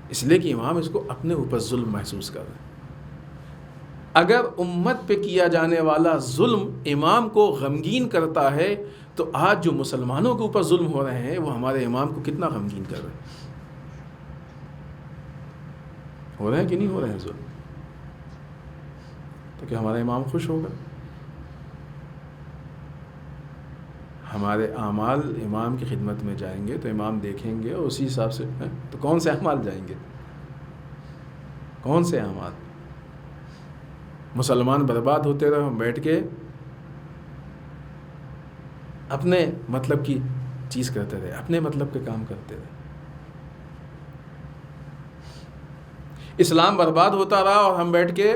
اس لیے کہ امام اس کو اپنے اوپر ظلم محسوس کر رہے ہیں۔ اگر امت پہ کیا جانے والا ظلم امام کو غمگین کرتا ہے تو آج جو مسلمانوں کے اوپر ظلم ہو رہے ہیں وہ ہمارے امام کو کتنا غمگین کر رہے ہیں؟ ہو رہے ہیں کہ نہیں ہو رہے ہیں ظلم؟ تو کیا ہمارا امام خوش ہوگا؟ ہمارے اعمال امام کی خدمت میں جائیں گے تو امام دیکھیں گے اور اسی حساب سے تو کون سے اعمال جائیں گے؟ کون سے اعمال؟ مسلمان برباد ہوتے رہے، ہم بیٹھ کے اپنے مطلب کی چیز کرتے رہے، اپنے مطلب کے کام کرتے رہے۔ اسلام برباد ہوتا رہا اور ہم بیٹھ کے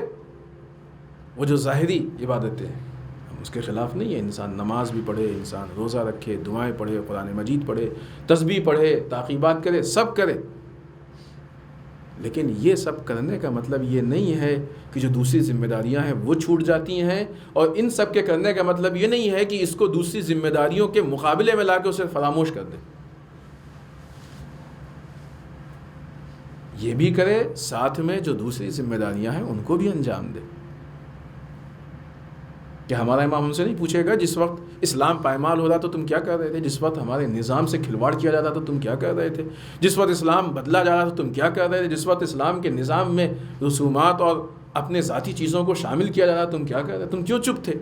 وہ جو ظاہری عبادتیں ہیں ہم اس کے خلاف نہیں ہے، انسان نماز بھی پڑھے، انسان روزہ رکھے، دعائیں پڑھے، قرآن مجید پڑھے، تسبیح پڑھے، تعقیبات کرے، سب کرے، لیکن یہ سب کرنے کا مطلب یہ نہیں ہے کہ جو دوسری ذمہ داریاں ہیں وہ چھوٹ جاتی ہیں، اور ان سب کے کرنے کا مطلب یہ نہیں ہے کہ اس کو دوسری ذمہ داریوں کے مقابلے میں لا کے اسے فراموش کر دے۔ یہ بھی کرے، ساتھ میں جو دوسری ذمہ داریاں ہیں ان کو بھی انجام دے۔ کہ ہمارا امام ہم سے نہیں پوچھے گا جس وقت اسلام پائمال ہو رہا تو تم کیا کر رہے تھے، جس وقت ہمارے نظام سے کھلواڑ کیا جاتا تو تم کیا کر رہے تھے، جس وقت اسلام بدلا جا رہا تھا تم کیا کر رہے تھے، جس وقت اسلام کے نظام میں رسومات اور اپنے ذاتی چیزوں کو شامل کیا جا رہا تم کیا کر رہے تھے، تم کیوں چپ تھے؟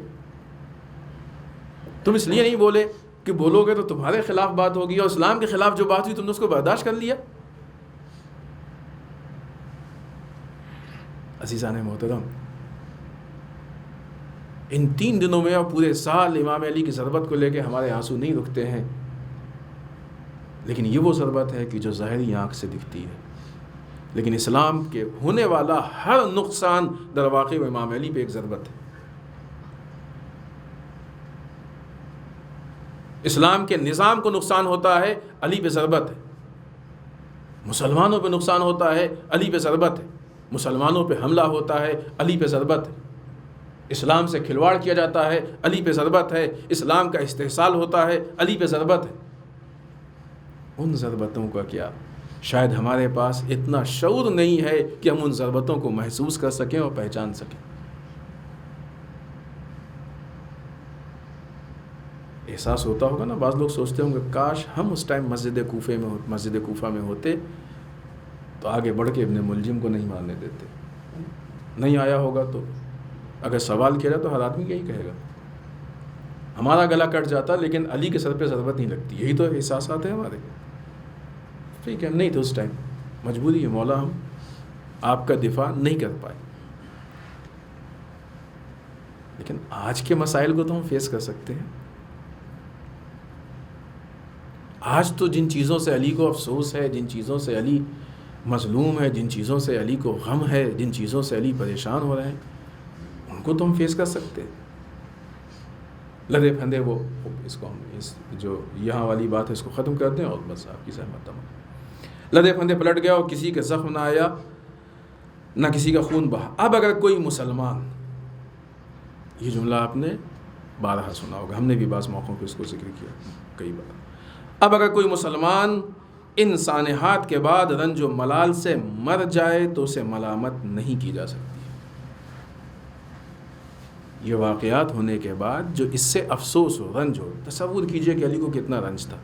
تم اس لیے نہیں بولے کہ بولو گے تو تمہارے خلاف بات ہوگی، اور اسلام کے خلاف جو بات ہوئی تم نے اس کو برداشت کر لیا۔ عزیزان محترم، ان 3 دنوں میں اور پورے سال امام علی کی ضربت کو لے کے ہمارے آنسو نہیں رکتے ہیں، لیکن یہ وہ ضربت ہے کہ جو ظاہری آنکھ سے دکھتی ہے، لیکن اسلام کے ہونے والا ہر نقصان در واقع و امام علی پہ ایک ضربت ہے۔ اسلام کے نظام کو نقصان ہوتا ہے، علی پہ ضربت ہے۔ مسلمانوں پہ نقصان ہوتا ہے، علی پہ ضربت ہے۔ مسلمانوں پہ حملہ ہوتا ہے، علی پہ ضربت ہے۔ اسلام سے کھلواڑ کیا جاتا ہے، علی پہ ضربت ہے۔ اسلام کا استحصال ہوتا ہے، علی پہ ضربت ہے۔ ان ضربتوں کا کیا شاید ہمارے پاس اتنا شعور نہیں ہے کہ ہم ان ضربتوں کو محسوس کر سکیں اور پہچان سکیں۔ احساس ہوتا ہوگا نا، بعض لوگ سوچتے ہوں گے کاش ہم اس ٹائم مسجد کوفہ میں ہوتے تو آگے بڑھ کے ابن ملجم کو نہیں مارنے دیتے۔ نہیں آیا ہوگا تو اگر سوال کیا جائے تو ہر آدمی یہی کہے گا ہمارا گلا کٹ جاتا لیکن علی کے سر پہ ضربت نہیں لگتی۔ یہی تو احساسات ہیں ہمارے۔ ٹھیک ہے، ہم نہیں تھے اس ٹائم، مجبوری ہے، مولا ہم آپ کا دفاع نہیں کر پائے، لیکن آج کے مسائل کو تو ہم فیس کر سکتے ہیں۔ آج تو جن چیزوں سے علی کو افسوس ہے، جن چیزوں سے علی مظلوم ہے، جن چیزوں سے علی کو غم ہے، جن چیزوں سے علی پریشان ہو رہے ہیں، ان کو تو ہم فیس کر سکتے ہیں۔ لدے پھندے وہ اس کو ہم جو یہاں والی بات ہے اس کو ختم کر دیں اور بس آپ کی زحمت تمام۔ لدے پھندے پلٹ گیا اور کسی کے زخم نہ آیا، نہ کسی کا خون بہا۔ اب اگر کوئی مسلمان، یہ جملہ آپ نے بارہا سنا ہوگا، ہم نے بھی بعض موقعوں پہ اس کو ذکر کیا کئی بار۔ اب اگر کوئی مسلمان ان سانحات کے بعد رنج و ملال سے مر جائے تو اسے ملامت نہیں کی جا سکتی۔ یہ واقعات ہونے کے بعد جو اس سے افسوس ہو، رنج ہو، تصور کیجئے کہ علی کو کتنا رنج تھا۔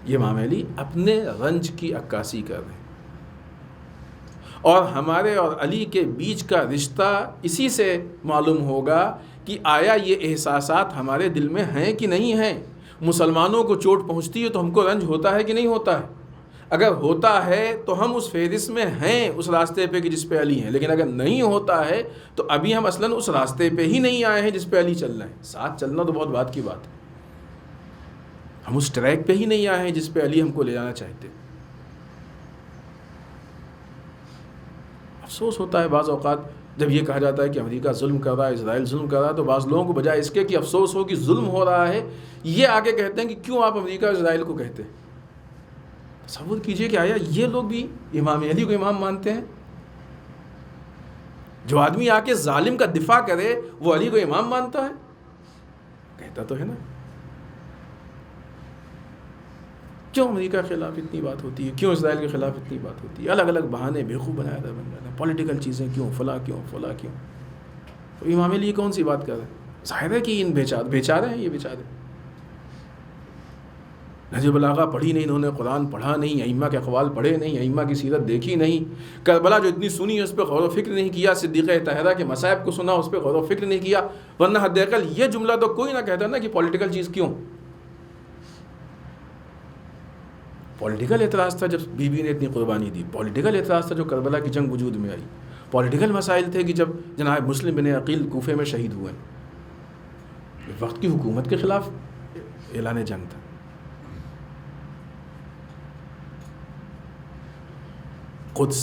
یہ امام علی اپنے رنج کی عکاسی کر رہے ہیں، اور ہمارے اور علی کے بیچ کا رشتہ اسی سے معلوم ہوگا کہ آیا یہ احساسات ہمارے دل میں ہیں کہ نہیں ہیں۔ مسلمانوں کو چوٹ پہنچتی ہے تو ہم کو رنج ہوتا ہے کہ نہیں ہوتا ہے؟ اگر ہوتا ہے تو ہم اس فہرست میں ہیں، اس راستے پہ کہ جس پہ علی ہیں، لیکن اگر نہیں ہوتا ہے تو ابھی ہم اصلاً اس راستے پہ ہی نہیں آئے ہیں جس پہ علی چل رہے ہیں۔ ساتھ چلنا تو بہت بات کی بات ہے، ہم اس ٹریک پہ ہی نہیں آئے ہیں جس پہ علی ہم کو لے جانا چاہتے. افسوس ہوتا ہے بعض اوقات جب یہ کہا جاتا ہے کہ امریکہ ظلم کر رہا ہے، اسرائیل ظلم کر رہا ہے، تو بعض لوگوں کو بجائے اس کے کہ افسوس ہو کہ ظلم ہو رہا ہے، یہ آگے کہتے ہیں کہ کیوں آپ امریکہ اور اسرائیل کو کہتے ہیں. تصور کیجئے کہ آیا یہ لوگ بھی امام علی کو امام مانتے ہیں؟ جو آدمی آ کے ظالم کا دفاع کرے وہ علی کو امام مانتا ہے؟ کہتا تو ہے نا. کیوں امریکہ کے خلاف اتنی بات ہوتی ہے؟ کیوں اسرائیل کے خلاف اتنی بات ہوتی ہے؟ الگ الگ بہانے بیوقوف بنایا تھا بن جانا، پولیٹیکل چیزیں کیوں، فلاں کیوں، فلاں کیوں. تو امام علی کون سی بات کر رہے ہیں؟ ظاہر ہے کہ ان بیچارے ہیں یہ بیچارے. نہج البلاغہ پڑھی نہیں انہوں نے، قرآن پڑھا نہیں، ائمہ کے اقوال پڑھے نہیں، ائمہ کی سیرت دیکھی نہیں، کربلا جو اتنی سنی ہے اس پہ غور و فکر نہیں کیا، صدیقہ طاہرہ کے مصائب کو سنا اس پہ غور و فکر نہیں کیا. ورنہ حد اقل یہ جملہ تو کوئی نہ کہتا نا کہ پولیٹیکل چیز کیوں. پولیٹیکل اعتراض تھا جب بی بی نے اتنی قربانی دی، پولیٹیکل اعتراض تھا جو کربلا کی جنگ وجود میں آئی، پولیٹیکل مسائل تھے کہ جب جناب مسلم بن عقیل کوفے میں شہید ہوئے. وقت کی حکومت کے خلاف اعلان جنگ تھا. قدس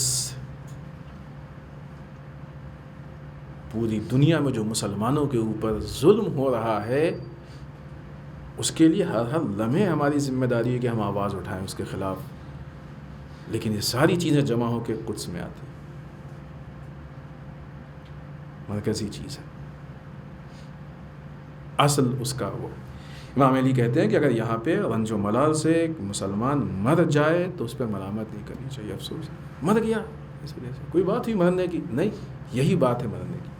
پوری دنیا میں جو مسلمانوں کے اوپر ظلم ہو رہا ہے اس کے لیے ہر لمحے ہماری ذمہ داری ہے کہ ہم آواز اٹھائیں اس کے خلاف. لیکن یہ ساری چیزیں جمع ہو کے قدس میں آتی ہیں، مرکزی چیز ہے، اصل اس کا. وہ امام علی کہتے ہیں کہ اگر یہاں پہ رنج و ملال سے ایک مسلمان مر جائے تو اس پہ ملامت نہیں کرنی چاہیے. افسوس مر گیا اس وجہ سے، کوئی بات ہوئی مرنے کی نہیں، یہی بات ہے مرنے کی،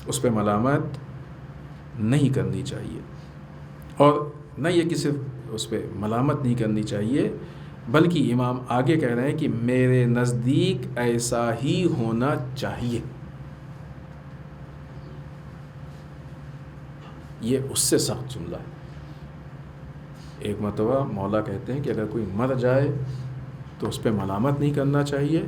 اس پہ ملامت نہیں کرنی چاہیے. اور نہ یہ کہ صرف اس پہ ملامت نہیں کرنی چاہیے بلکہ امام آگے کہہ رہے ہیں کہ میرے نزدیک ایسا ہی ہونا چاہیے. یہ اس سے سخت جملہ ہے. ایک مرتبہ مولا کہتے ہیں کہ اگر کوئی مر جائے تو اس پہ ملامت نہیں کرنا چاہیے.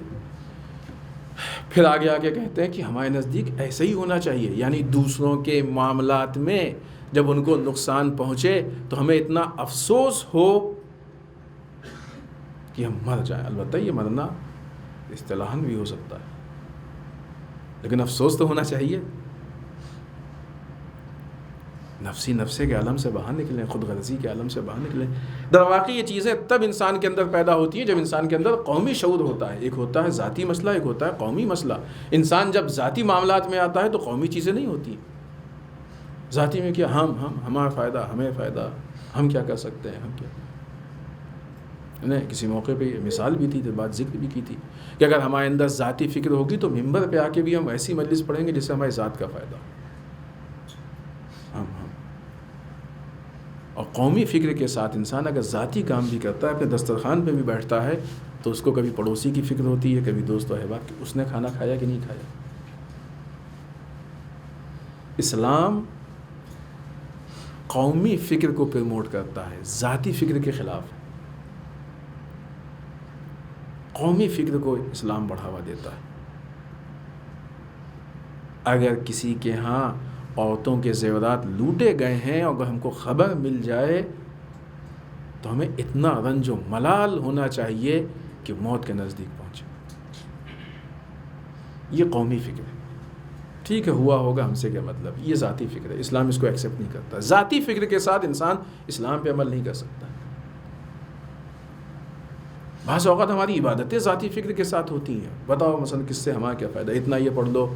پھر آگے آگے کہتے ہیں کہ ہمارے نزدیک ایسا ہی ہونا چاہیے، یعنی دوسروں کے معاملات میں جب ان کو نقصان پہنچے تو ہمیں اتنا افسوس ہو کہ ہم مر جائیں. البتہ یہ مرنا اصطلاحاً بھی ہو سکتا ہے لیکن افسوس تو ہونا چاہیے. نفسی نفسے کے عالم سے باہر نکلیں، خود غرضی کے عالم سے باہر نکلیں. در واقع یہ چیزیں تب انسان کے اندر پیدا ہوتی ہیں جب انسان کے اندر قومی شعور ہوتا ہے. ایک ہوتا ہے ذاتی مسئلہ، ایک ہوتا ہے قومی مسئلہ. انسان جب ذاتی معاملات میں آتا ہے تو قومی چیزیں نہیں ہوتی. ذاتی میں کیا ہمارا فائدہ، ہمیں فائدہ، ہم کیا کر سکتے ہیں، ہم کیا. کسی موقع پہ یہ مثال بھی تھی، تو بات ذکر بھی کی تھی کہ اگر ہمارے اندر ذاتی فکر ہوگی تو ممبر پہ آ کے بھی ہم ایسی مجلس پڑھیں گے جس سے ہماری ذات کا فائدہ. ہم اور قومی فکر کے ساتھ انسان اگر ذاتی کام بھی کرتا ہے، اپنے دسترخوان پہ بھی بیٹھتا ہے تو اس کو کبھی پڑوسی کی فکر ہوتی ہے، کبھی دوست و احباب کی، اس نے کھانا کھایا کہ نہیں کھایا. اسلام قومی فکر کو پروموٹ کرتا ہے، ذاتی فکر کے خلاف. قومی فکر کو اسلام بڑھاوا دیتا ہے. اگر کسی کے ہاں عورتوں کے زیورات لوٹے گئے ہیں اور اگر ہم کو خبر مل جائے تو ہمیں اتنا رنج و ملال ہونا چاہیے کہ موت کے نزدیک پہنچے. یہ قومی فکر ہے. ٹھیک ہے ہوا ہوگا، ہم سے کیا مطلب. یہ ذاتی فکر ہے، اسلام اس کو ایکسیپٹ نہیں کرتا. ذاتی فکر کے ساتھ انسان اسلام پہ عمل نہیں کر سکتا. بعض اوقات ہماری عبادتیں ذاتی فکر کے ساتھ ہوتی ہیں. بتاؤ مثلا کس سے ہمارا کیا فائدہ، اتنا یہ پڑھ لو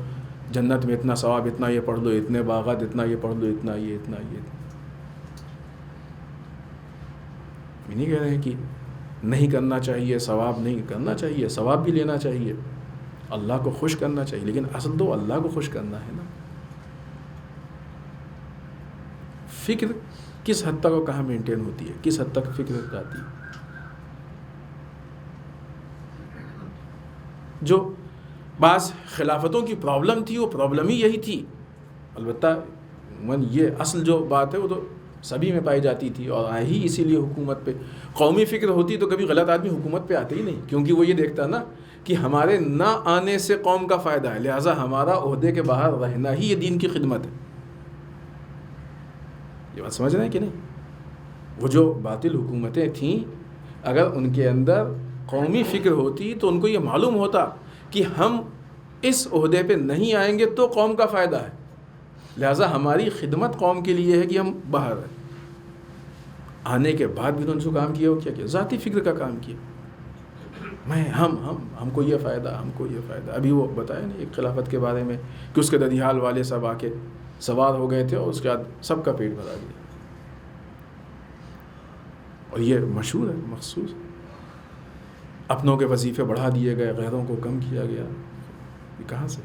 جنت میں اتنا ثواب، اتنا یہ پڑھ لو اتنے باغات، اتنا یہ پڑھ لو اتنا یہ. نہیں کہہ رہے ہیں کہ نہیں کرنا چاہیے، ثواب نہیں کرنا چاہیے، ثواب بھی لینا چاہیے، اللہ کو خوش کرنا چاہیے، لیکن اصل تو اللہ کو خوش کرنا ہے نا. فکر کس حد تک اور کہاں مینٹین ہوتی ہے، کس حد تک فکر جاتی ہے. جو بعض خلافتوں کی پرابلم تھی وہ پرابلم ہی یہی تھی. البتہ یہ اصل جو بات ہے وہ تو سبھی میں پائی جاتی تھی اور آئی ہی اسی لیے حکومت پہ. قومی فکر ہوتی تو کبھی غلط آدمی حکومت پہ آتے ہی نہیں، کیونکہ وہ یہ دیکھتا نا کہ ہمارے نہ آنے سے قوم کا فائدہ ہے، لہٰذا ہمارا عہدے کے باہر رہنا ہی یہ دین کی خدمت ہے. یہ بات سمجھ رہے ہیں کہ نہیں؟ وہ جو باطل حکومتیں تھیں، اگر ان کے اندر قومی فکر ہوتی تو ان کو یہ معلوم ہوتا کہ ہم اس عہدے پہ نہیں آئیں گے تو قوم کا فائدہ ہے، لہٰذا ہماری خدمت قوم کے لیے ہے کہ ہم باہر ہیں۔ آنے کے بعد بھی تو ان سے کام کیا، وہ کیا ذاتی فکر کا کام کیا، میں ہم کو یہ فائدہ، ہم کو یہ فائدہ۔ ابھی وہ بتایا نا ایک خلافت کے بارے میں کہ اس کے ددیال والے سب آ کے سوار ہو گئے تھے اور اس کے بعد سب کا پیٹ بھرا گیا، اور یہ مشہور ہے، مخصوص اپنوں کے وظیفے بڑھا دیے گئے، غیروں کو کم کیا گیا۔ یہ کہاں سے؟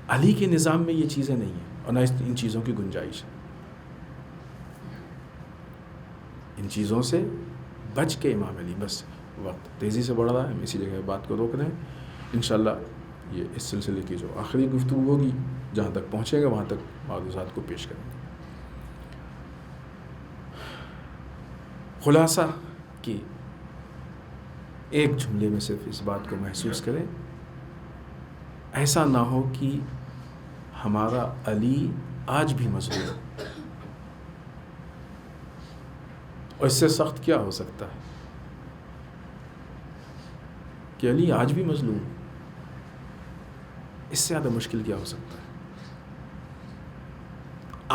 علی کے نظام میں یہ چیزیں نہیں ہیں، اور نہ ان چیزوں کی گنجائش ہے۔ ان چیزوں سے بچ کے امام علی، بس وقت تیزی سے بڑھ رہا ہے، ہم اسی جگہ بات کو روک رہے ہیں۔ انشاءاللہ یہ اس سلسلے کی جو آخری گفتگو ہوگی، جہاں تک پہنچیں گے وہاں تک معروضات کو پیش کریں گے۔ خلاصہ کہ ایک جملے میں صرف اس بات کو محسوس کریں، ایسا نہ ہو کہ ہمارا علی آج بھی مظلوم ہے، اور اس سے سخت کیا ہو سکتا ہے کہ علی آج بھی مظلوم، اس سے زیادہ مشکل کیا ہو سکتا ہے؟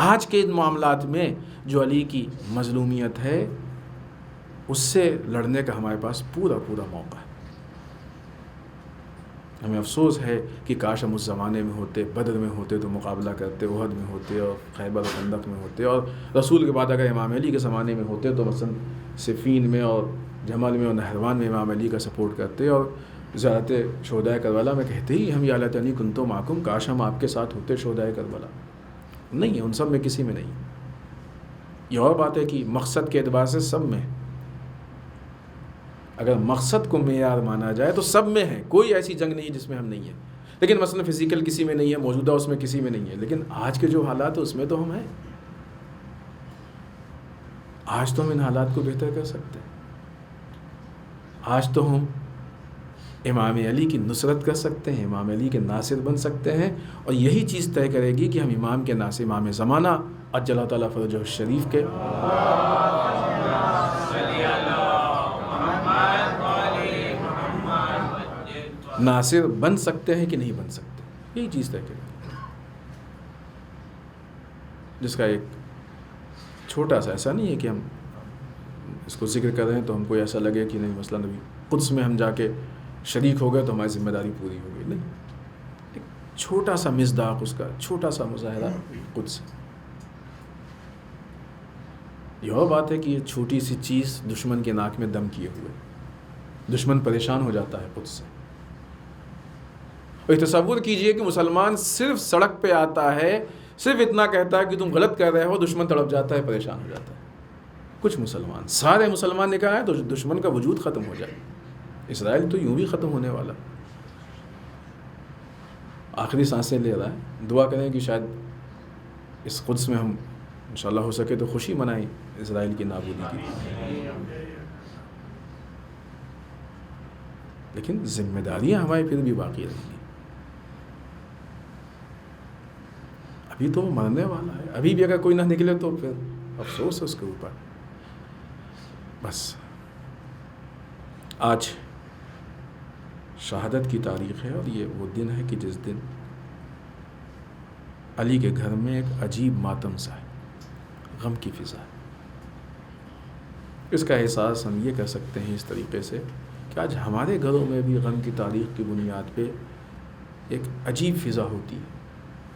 آج کے ان معاملات میں جو علی کی مظلومیت ہے، اس سے لڑنے کا ہمارے پاس پورا موقع ہے۔ ہمیں افسوس ہے کہ کاش ہم اس زمانے میں ہوتے، بدر میں ہوتے تو مقابلہ کرتے، احد میں ہوتے اور خیبر و خندق میں ہوتے، اور رسول کے بعد اگر امام علی کے زمانے میں ہوتے تو مثلا صفین میں اور جمل میں اور نہروان میں امام علی کا سپورٹ کرتے، اور زیارت شہدائے کربلا میں کہتے ہی ہم یا لیتنی کنتو معکم، کاش ہم آپ کے ساتھ ہوتے شہدائے کربلا۔ نہیں ہے، ان سب میں کسی میں نہیں۔ یہ اور بات ہے کہ مقصد کے اعتبار سے سب میں، اگر مقصد کو معیار مانا جائے تو سب میں ہے، کوئی ایسی جنگ نہیں جس میں ہم نہیں ہیں، لیکن مثلا فزیکل کسی میں نہیں ہے، موجودہ اس میں کسی میں نہیں ہے، لیکن آج کے جو حالات ہیں اس میں تو ہم ہیں۔ آج تو ہم ان حالات کو بہتر کر سکتے ہیں، آج تو ہم امام علی کی نصرت کر سکتے ہیں، امام علی کے ناصر بن سکتے ہیں، اور یہی چیز طے کرے گی کہ ہم امام کے ناصر، امام زمانہ عجل اللہ تعالیٰ فرجہ الشریف کے ناصر بن سکتے ہیں کہ نہیں بن سکتے، یہی چیز طے کرے، جس کا ایک چھوٹا سا، ایسا نہیں ہے کہ ہم اس کو ذکر کر رہے ہیں تو ہم کو ایسا لگے کہ نہیں مثلا نبی قدس میں ہم جا کے شریک ہو گئے تو ہماری ذمہ داری پوری ہو گئی، نہیں، ایک چھوٹا سا مصداق، اس کا چھوٹا سا مظاہرہ قدس۔ یہ اور بات ہے کہ یہ چھوٹی سی چیز دشمن کے ناک میں دم کیے ہوئے، دشمن پریشان ہو جاتا ہے قدس سے۔ اور تصور کیجئے کہ مسلمان صرف سڑک پہ آتا ہے، صرف اتنا کہتا ہے کہ تم غلط کر رہے ہو، دشمن تڑپ جاتا ہے، پریشان ہو جاتا ہے۔ کچھ مسلمان، سارے مسلمان نے کہا ہے تو دشمن کا وجود ختم ہو جائے، اسرائیل تو یوں بھی ختم ہونے والا، آخری سانسیں لے رہا ہے۔ دعا کریں کہ شاید اس قدس میں ہم انشاءاللہ ہو سکے تو خوشی منائیں اسرائیل کی نابودی کی، لیکن ذمہ داریاں ہماری پھر بھی باقی رہیں گی۔ ابھی تو مرنے والا ہے، ابھی بھی اگر کوئی نہ نکلے تو پھر افسوس ہے اس کے اوپر۔ بس آج شہادت کی تاریخ ہے، اور یہ وہ دن ہے کہ جس دن علی کے گھر میں ایک عجیب ماتم سا ہے، غم کی فضا ہے۔ اس کا احساس ہم یہ کر سکتے ہیں اس طریقے سے کہ آج ہمارے گھروں میں بھی غم کی تاریخ کی بنیاد پہ ایک عجیب فضا ہوتی ہے،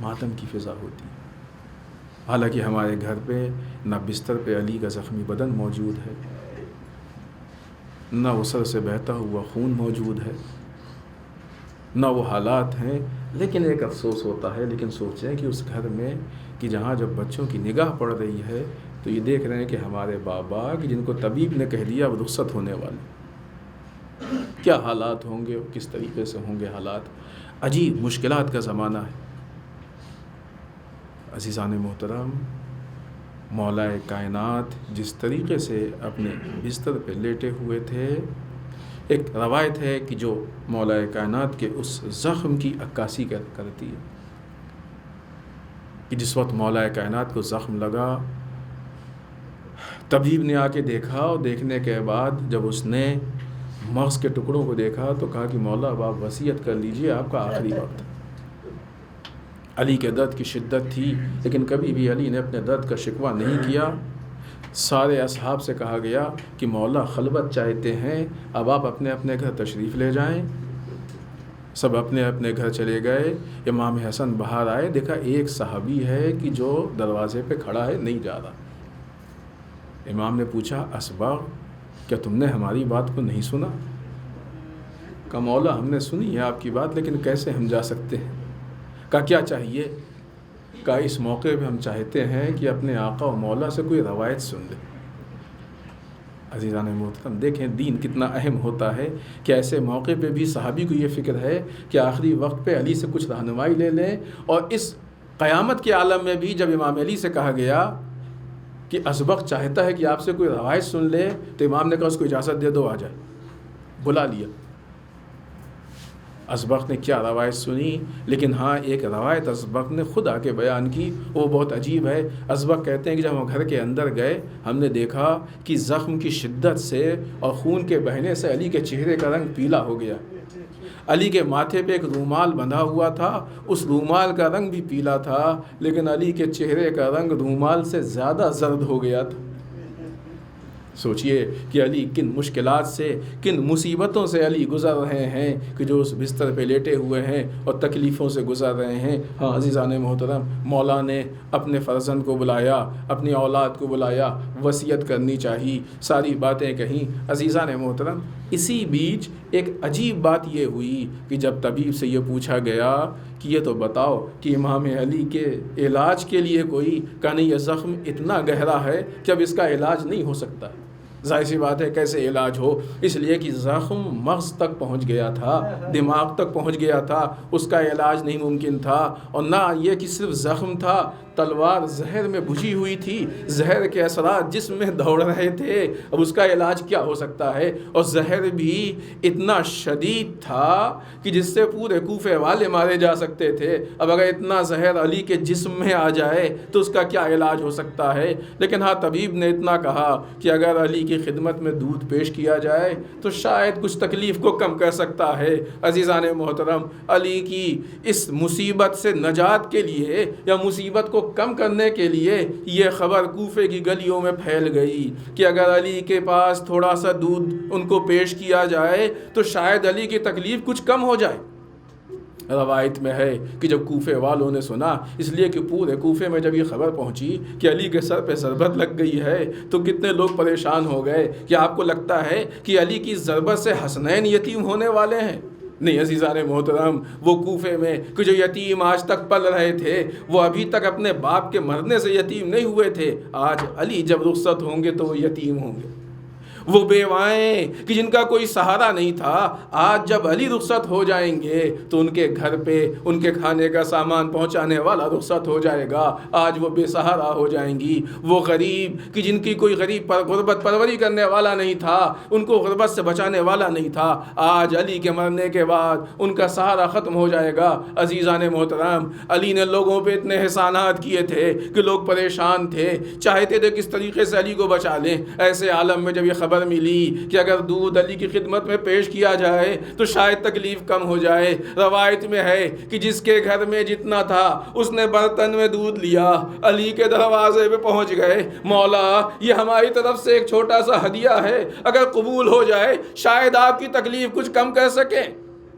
ماتم کی فضا ہوتی ہے۔ حالانکہ ہمارے گھر پہ نہ بستر پہ علی کا زخمی بدن موجود ہے، نہ وہ سر سے بہتا ہوا خون موجود ہے، نہ وہ حالات ہیں، لیکن ایک افسوس ہوتا ہے۔ لیکن سوچیں کہ اس گھر میں کہ جہاں جب بچوں کی نگاہ پڑ رہی ہے تو یہ دیکھ رہے ہیں کہ ہمارے بابا کہ جن کو طبیب نے کہہ دیا وہ رخصت ہونے والے، کیا حالات ہوں گے، کس طریقے سے ہوں گے حالات۔ عجیب مشکلات کا زمانہ ہے۔ عزیزان محترم، مولا کائنات جس طریقے سے اپنے بستر پہ لیٹے ہوئے تھے، ایک روایت ہے کہ جو مولا کائنات کے اس زخم کی عکاسی کرتی ہے کہ جس وقت مولا کائنات کو زخم لگا، طبیب نے آ کے دیکھا اور دیکھنے کے بعد جب اس نے مغز کے ٹکڑوں کو دیکھا تو کہا کہ مولا اب آپ وصیت کر لیجئے، آپ کا آخری وقت ہے۔ علی کے درد کی شدت تھی لیکن کبھی بھی علی نے اپنے درد کا شکوہ نہیں کیا۔ سارے اصحاب سے کہا گیا کہ مولا خلوت چاہتے ہیں، اب آپ اپنے اپنے گھر تشریف لے جائیں۔ سب اپنے اپنے گھر چلے گئے۔ امام حسن باہر آئے، دیکھا ایک صحابی ہے کہ جو دروازے پہ کھڑا ہے، نہیں جا رہا۔ امام نے پوچھا اسباغ کیا تم نے ہماری بات کو نہیں سنا؟ کہا مولا ہم نے سنی ہے آپ کی بات، لیکن کیسے ہم جا سکتے ہیں؟ کہا کیا چاہیے؟ کہا اس موقع پہ ہم چاہتے ہیں کہ اپنے آقا و مولا سے کوئی روایت سن لیں۔ عزیزان محترم، دیکھیں دین کتنا اہم ہوتا ہے کہ ایسے موقع پہ بھی صحابی کو یہ فکر ہے کہ آخری وقت پہ علی سے کچھ رہنمائی لے لیں۔ اور اس قیامت کے عالم میں بھی جب امام علی سے کہا گیا کہ اسبق چاہتا ہے کہ آپ سے کوئی روایت سن لے، تو امام نے کہا اس کو اجازت دے دو، آ جائے۔ بلا لیا۔ اسبق نے کیا روایت سنی، لیکن ہاں ایک روایت اسبق نے خود آ کے بیان کی، وہ بہت عجیب ہے۔ اسبق کہتے ہیں کہ جب ہم گھر کے اندر گئے، ہم نے دیکھا کہ زخم کی شدت سے اور خون کے بہنے سے علی کے چہرے کا رنگ پیلا ہو گیا۔ علی کے ماتھے پہ ایک رومال بندھا ہوا تھا، اس رومال کا رنگ بھی پیلا تھا، لیکن علی کے چہرے کا رنگ رومال سے زیادہ زرد ہو گیا تھا۔ سوچئے کہ علی کن مشکلات سے، کن مصیبتوں سے علی گزر رہے ہیں کہ جو اس بستر پہ لیٹے ہوئے ہیں اور تکلیفوں سے گزر رہے ہیں۔ ہاں عزیزان محترم، مولا نے اپنے فرزند کو بلایا، اپنی اولاد کو بلایا، وصیت کرنی چاہیے، ساری باتیں کہیں۔ عزیزان محترم، اسی بیچ ایک عجیب بات یہ ہوئی کہ جب طبیب سے یہ پوچھا گیا کہ یہ تو بتاؤ کہ امام علی کے علاج کے لیے کوئی، کہ نہیں یہ زخم اتنا گہرا ہے کہ اب اس کا علاج نہیں ہو سکتا۔ ظاہر سی بات ہے کیسے علاج ہو، اس لیے کہ زخم مغز تک پہنچ گیا تھا، دماغ تک پہنچ گیا تھا، اس کا علاج نہیں ممکن تھا۔ اور نہ یہ کہ صرف زخم تھا، تلوار زہر میں بجھی ہوئی تھی، زہر کے اثرات جسم میں دوڑ رہے تھے، اب اس کا علاج کیا ہو سکتا ہے؟ اور زہر بھی اتنا شدید تھا کہ جس سے پورے کوفے والے مارے جا سکتے تھے۔ اب اگر اتنا زہر علی کے جسم میں آ جائے تو اس کا کیا علاج ہو سکتا ہے؟ لیکن ہاں طبیب نے اتنا کہا کہ اگر علی کی خدمت میں دودھ پیش کیا جائے تو شاید کچھ تکلیف کو کم کر سکتا ہے۔ عزیزان محترم، علی کی اس مصیبت سے نجات کے لیے یا مصیبت کو کم کرنے کے لیے یہ خبر کوفے کی گلیوں میں پھیل گئی کہ اگر علی کے پاس تھوڑا سا دودھ ان کو پیش کیا جائے تو شاید علی کی تکلیف کچھ کم ہو جائے۔ روایت میں ہے کہ جب کوفے والوں نے سنا، اس لیے کہ پورے کوفے میں جب یہ خبر پہنچی کہ علی کے سر پہ ضربت لگ گئی ہے تو کتنے لوگ پریشان ہو گئے۔ کیا آپ کو لگتا ہے کہ علی کی ضربت سے حسنین یتیم ہونے والے ہیں؟ نہیں عزیزان محترم، وہ کوفے میں کہ جو یتیم آج تک پل رہے تھے، وہ ابھی تک اپنے باپ کے مرنے سے یتیم نہیں ہوئے تھے۔ آج علی جب رخصت ہوں گے تو وہ یتیم ہوں گے۔ وہ بیوائیں کہ جن کا کوئی سہارا نہیں تھا، آج جب علی رخصت ہو جائیں گے تو ان کے گھر پہ ان کے کھانے کا سامان پہنچانے والا رخصت ہو جائے گا، آج وہ بے سہارا ہو جائیں گی۔ وہ غریب کہ جن کی کوئی غریب پر غربت پروری کرنے والا نہیں تھا، ان کو غربت سے بچانے والا نہیں تھا، آج علی کے مرنے کے بعد ان کا سہارا ختم ہو جائے گا۔ عزیزان محترم، علی نے لوگوں پہ اتنے احسانات کیے تھے کہ لوگ پریشان تھے، چاہتے تھے کس طریقے سے علی کو بچا لیں۔ ایسے عالم میں جب یہ خبر ملی کہ اگر دودھ علی کی خدمت میں پیش کیا جائے تو شاید تکلیف کم ہو جائے، روایت میں ہے کہ جس کے گھر میں جتنا تھا اس نے برتن میں دودھ لیا، علی کے دروازے پہ پہنچ گئے، مولا یہ ہماری طرف سے ایک چھوٹا سا ہدیہ ہے، اگر قبول ہو جائے شاید آپ کی تکلیف کچھ کم کر سکیں۔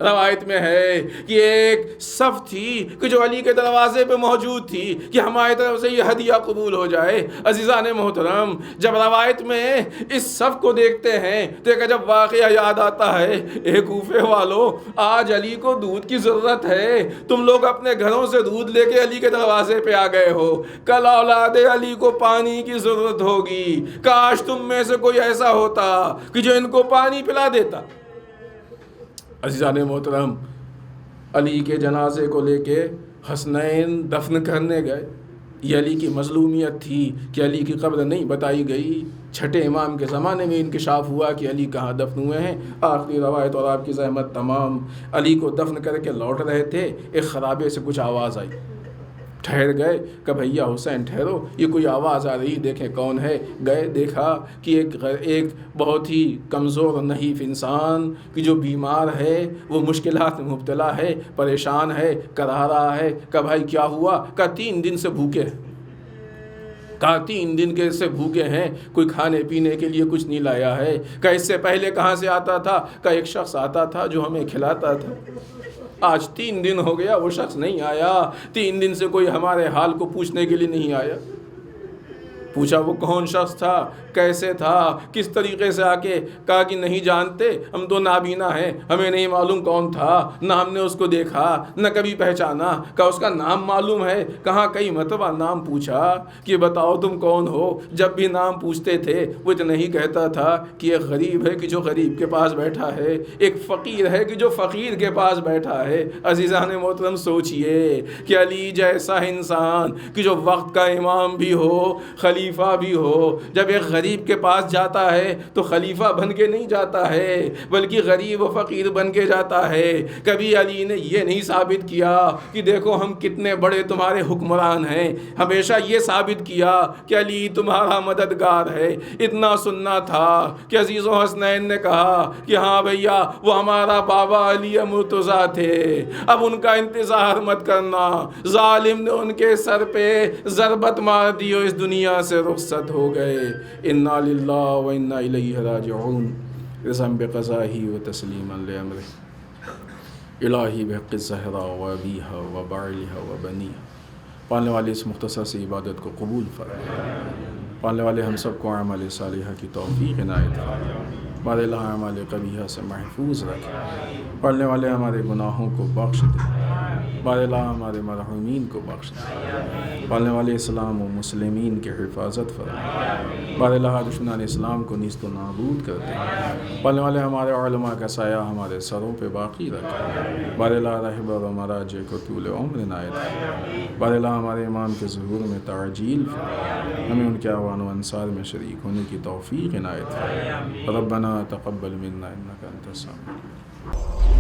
روایت میں ہے کہ ایک صف تھی کہ جو علی کے دروازے پہ موجود تھی کہ ہماری طرف سے یہ ہدیہ قبول ہو جائے۔ عزیزان محترم، جب روایت میں اس صف کو دیکھتے ہیں تو ایک عجب واقعہ یاد آتا ہے۔ اے کوفے والو، آج علی کو دودھ کی ضرورت ہے، تم لوگ اپنے گھروں سے دودھ لے کے علی کے دروازے پہ آ گئے ہو، کل اولاد علی کو پانی کی ضرورت ہوگی، کاش تم میں سے کوئی ایسا ہوتا کہ جو ان کو پانی پلا دیتا۔ عزیزان محترم، علی کے جنازے کو لے کے حسنین دفن کرنے گئے۔ یہ علی کی مظلومیت تھی کہ علی کی قبر نہیں بتائی گئی۔ چھٹے امام کے زمانے میں انکشاف ہوا کہ علی کہاں دفن ہوئے ہیں۔ آخری روایت اور آپ کی زحمت تمام، علی کو دفن کر کے لوٹ رہے تھے، ایک خرابے سے کچھ آواز آئی۔ ٹھہر گئے کہ بھیا حسین ٹھہرو، یہ کوئی آواز آ رہی، دیکھیں کون ہے۔ گئے، دیکھا کہ ایک بہت ہی کمزور اور نحیف انسان کہ جو بیمار ہے، وہ مشکلات میں مبتلا ہے، پریشان ہے، کرا رہا ہے۔ کہ بھائی کیا ہوا؟ کہ 3 دن سے بھوکے ہیں۔ کہا 3 دن کے سے بھوکے ہیں، کوئی کھانے پینے کے لیے کچھ نہیں لایا ہے۔ کہ اس سے پہلے کہاں سے آتا تھا؟ کہ ایک شخص آتا تھا جو ہمیں کھلاتا تھا، آج 3 دن ہو گیا وہ شخص نہیں آیا، 3 دن سے کوئی ہمارے حال کو پوچھنے کے لیے نہیں آیا۔ پوچھا وہ کون شخص تھا، کیسے تھا، کس طریقے سے آ کے؟ کہا کہ نہیں جانتے، ہم تو نابینا ہیں، ہمیں نہیں معلوم کون تھا، نہ ہم نے اس کو دیکھا نہ کبھی پہچانا۔ کہا اس کا نام معلوم ہے؟ کہاں کئی مرتبہ نام پوچھا کہ بتاؤ تم کون ہو۔ جب بھی نام پوچھتے تھے وہ اتنا ہی کہتا تھا کہ ایک غریب ہے کہ جو غریب کے پاس بیٹھا ہے، ایک فقیر ہے کہ جو فقیر کے پاس بیٹھا ہے۔ عزیزان محترم سوچئے کہ علی جیسا انسان کہ جو وقت کا امام بھی ہو، خلیفہ بھی ہو، جب ایک غریب کے پاس جاتا ہے تو خلیفہ بن کے نہیں جاتا ہے بلکہ غریب و فقیر بن کے جاتا ہے۔ کبھی علی نے یہ نہیں ثابت کیا کہ دیکھو ہم کتنے بڑے تمہارے حکمران ہیں، ہمیشہ یہ ثابت کیا کہ علی تمہارا مددگار ہے۔ اتنا سننا تھا کہ عزیز و حسنین نے کہا کہ ہاں بھیا وہ ہمارا بابا علی مرتضیٰ تھے، اب ان کا انتظار مت کرنا، ظالم نے ان کے سر پہ ضربت مار دی اور اس دنیا سے رخصت ہو گئے۔ انا للہ و انا الیہ راجعون، رضا بقضائہ و تسلیما لامرہ، الہی بحق الزہرا و ابیہا و بعلہا و بنیہا۔ پالنے والے اس مختصر سی عبادت کو قبول فرمائے، پالنے والے ہم سب کو اعمال صالحہ کی توفیق عنایت فرمائے، بار اللہ اعمال قبیحہ سے محفوظ رکھے، پڑھنے والے ہمارے گناہوں کو بخش دے، بار اللہ ہمارے مرحومین کو بخش دے، پالنے والے اسلام و مسلمین کی حفاظت فرمائے، بار اللہ دشمنان اسلام کو نیست و نابود کر دے، پالنے والے ہمارے علماء کا سایہ ہمارے سروں پہ باقی رکھے، بار اللہ رہبر و مراجع کو طول عمر عنایت فرمائے، بار اللہ ہمارے امام کے ظہور میں تعجیل فرمائے، ہمیں ان کے اعوان و انصار میں شریک ہونے کی توفیق عنایت فرمائے۔ ربنا تقبل منا انک انت السمیع العلیم۔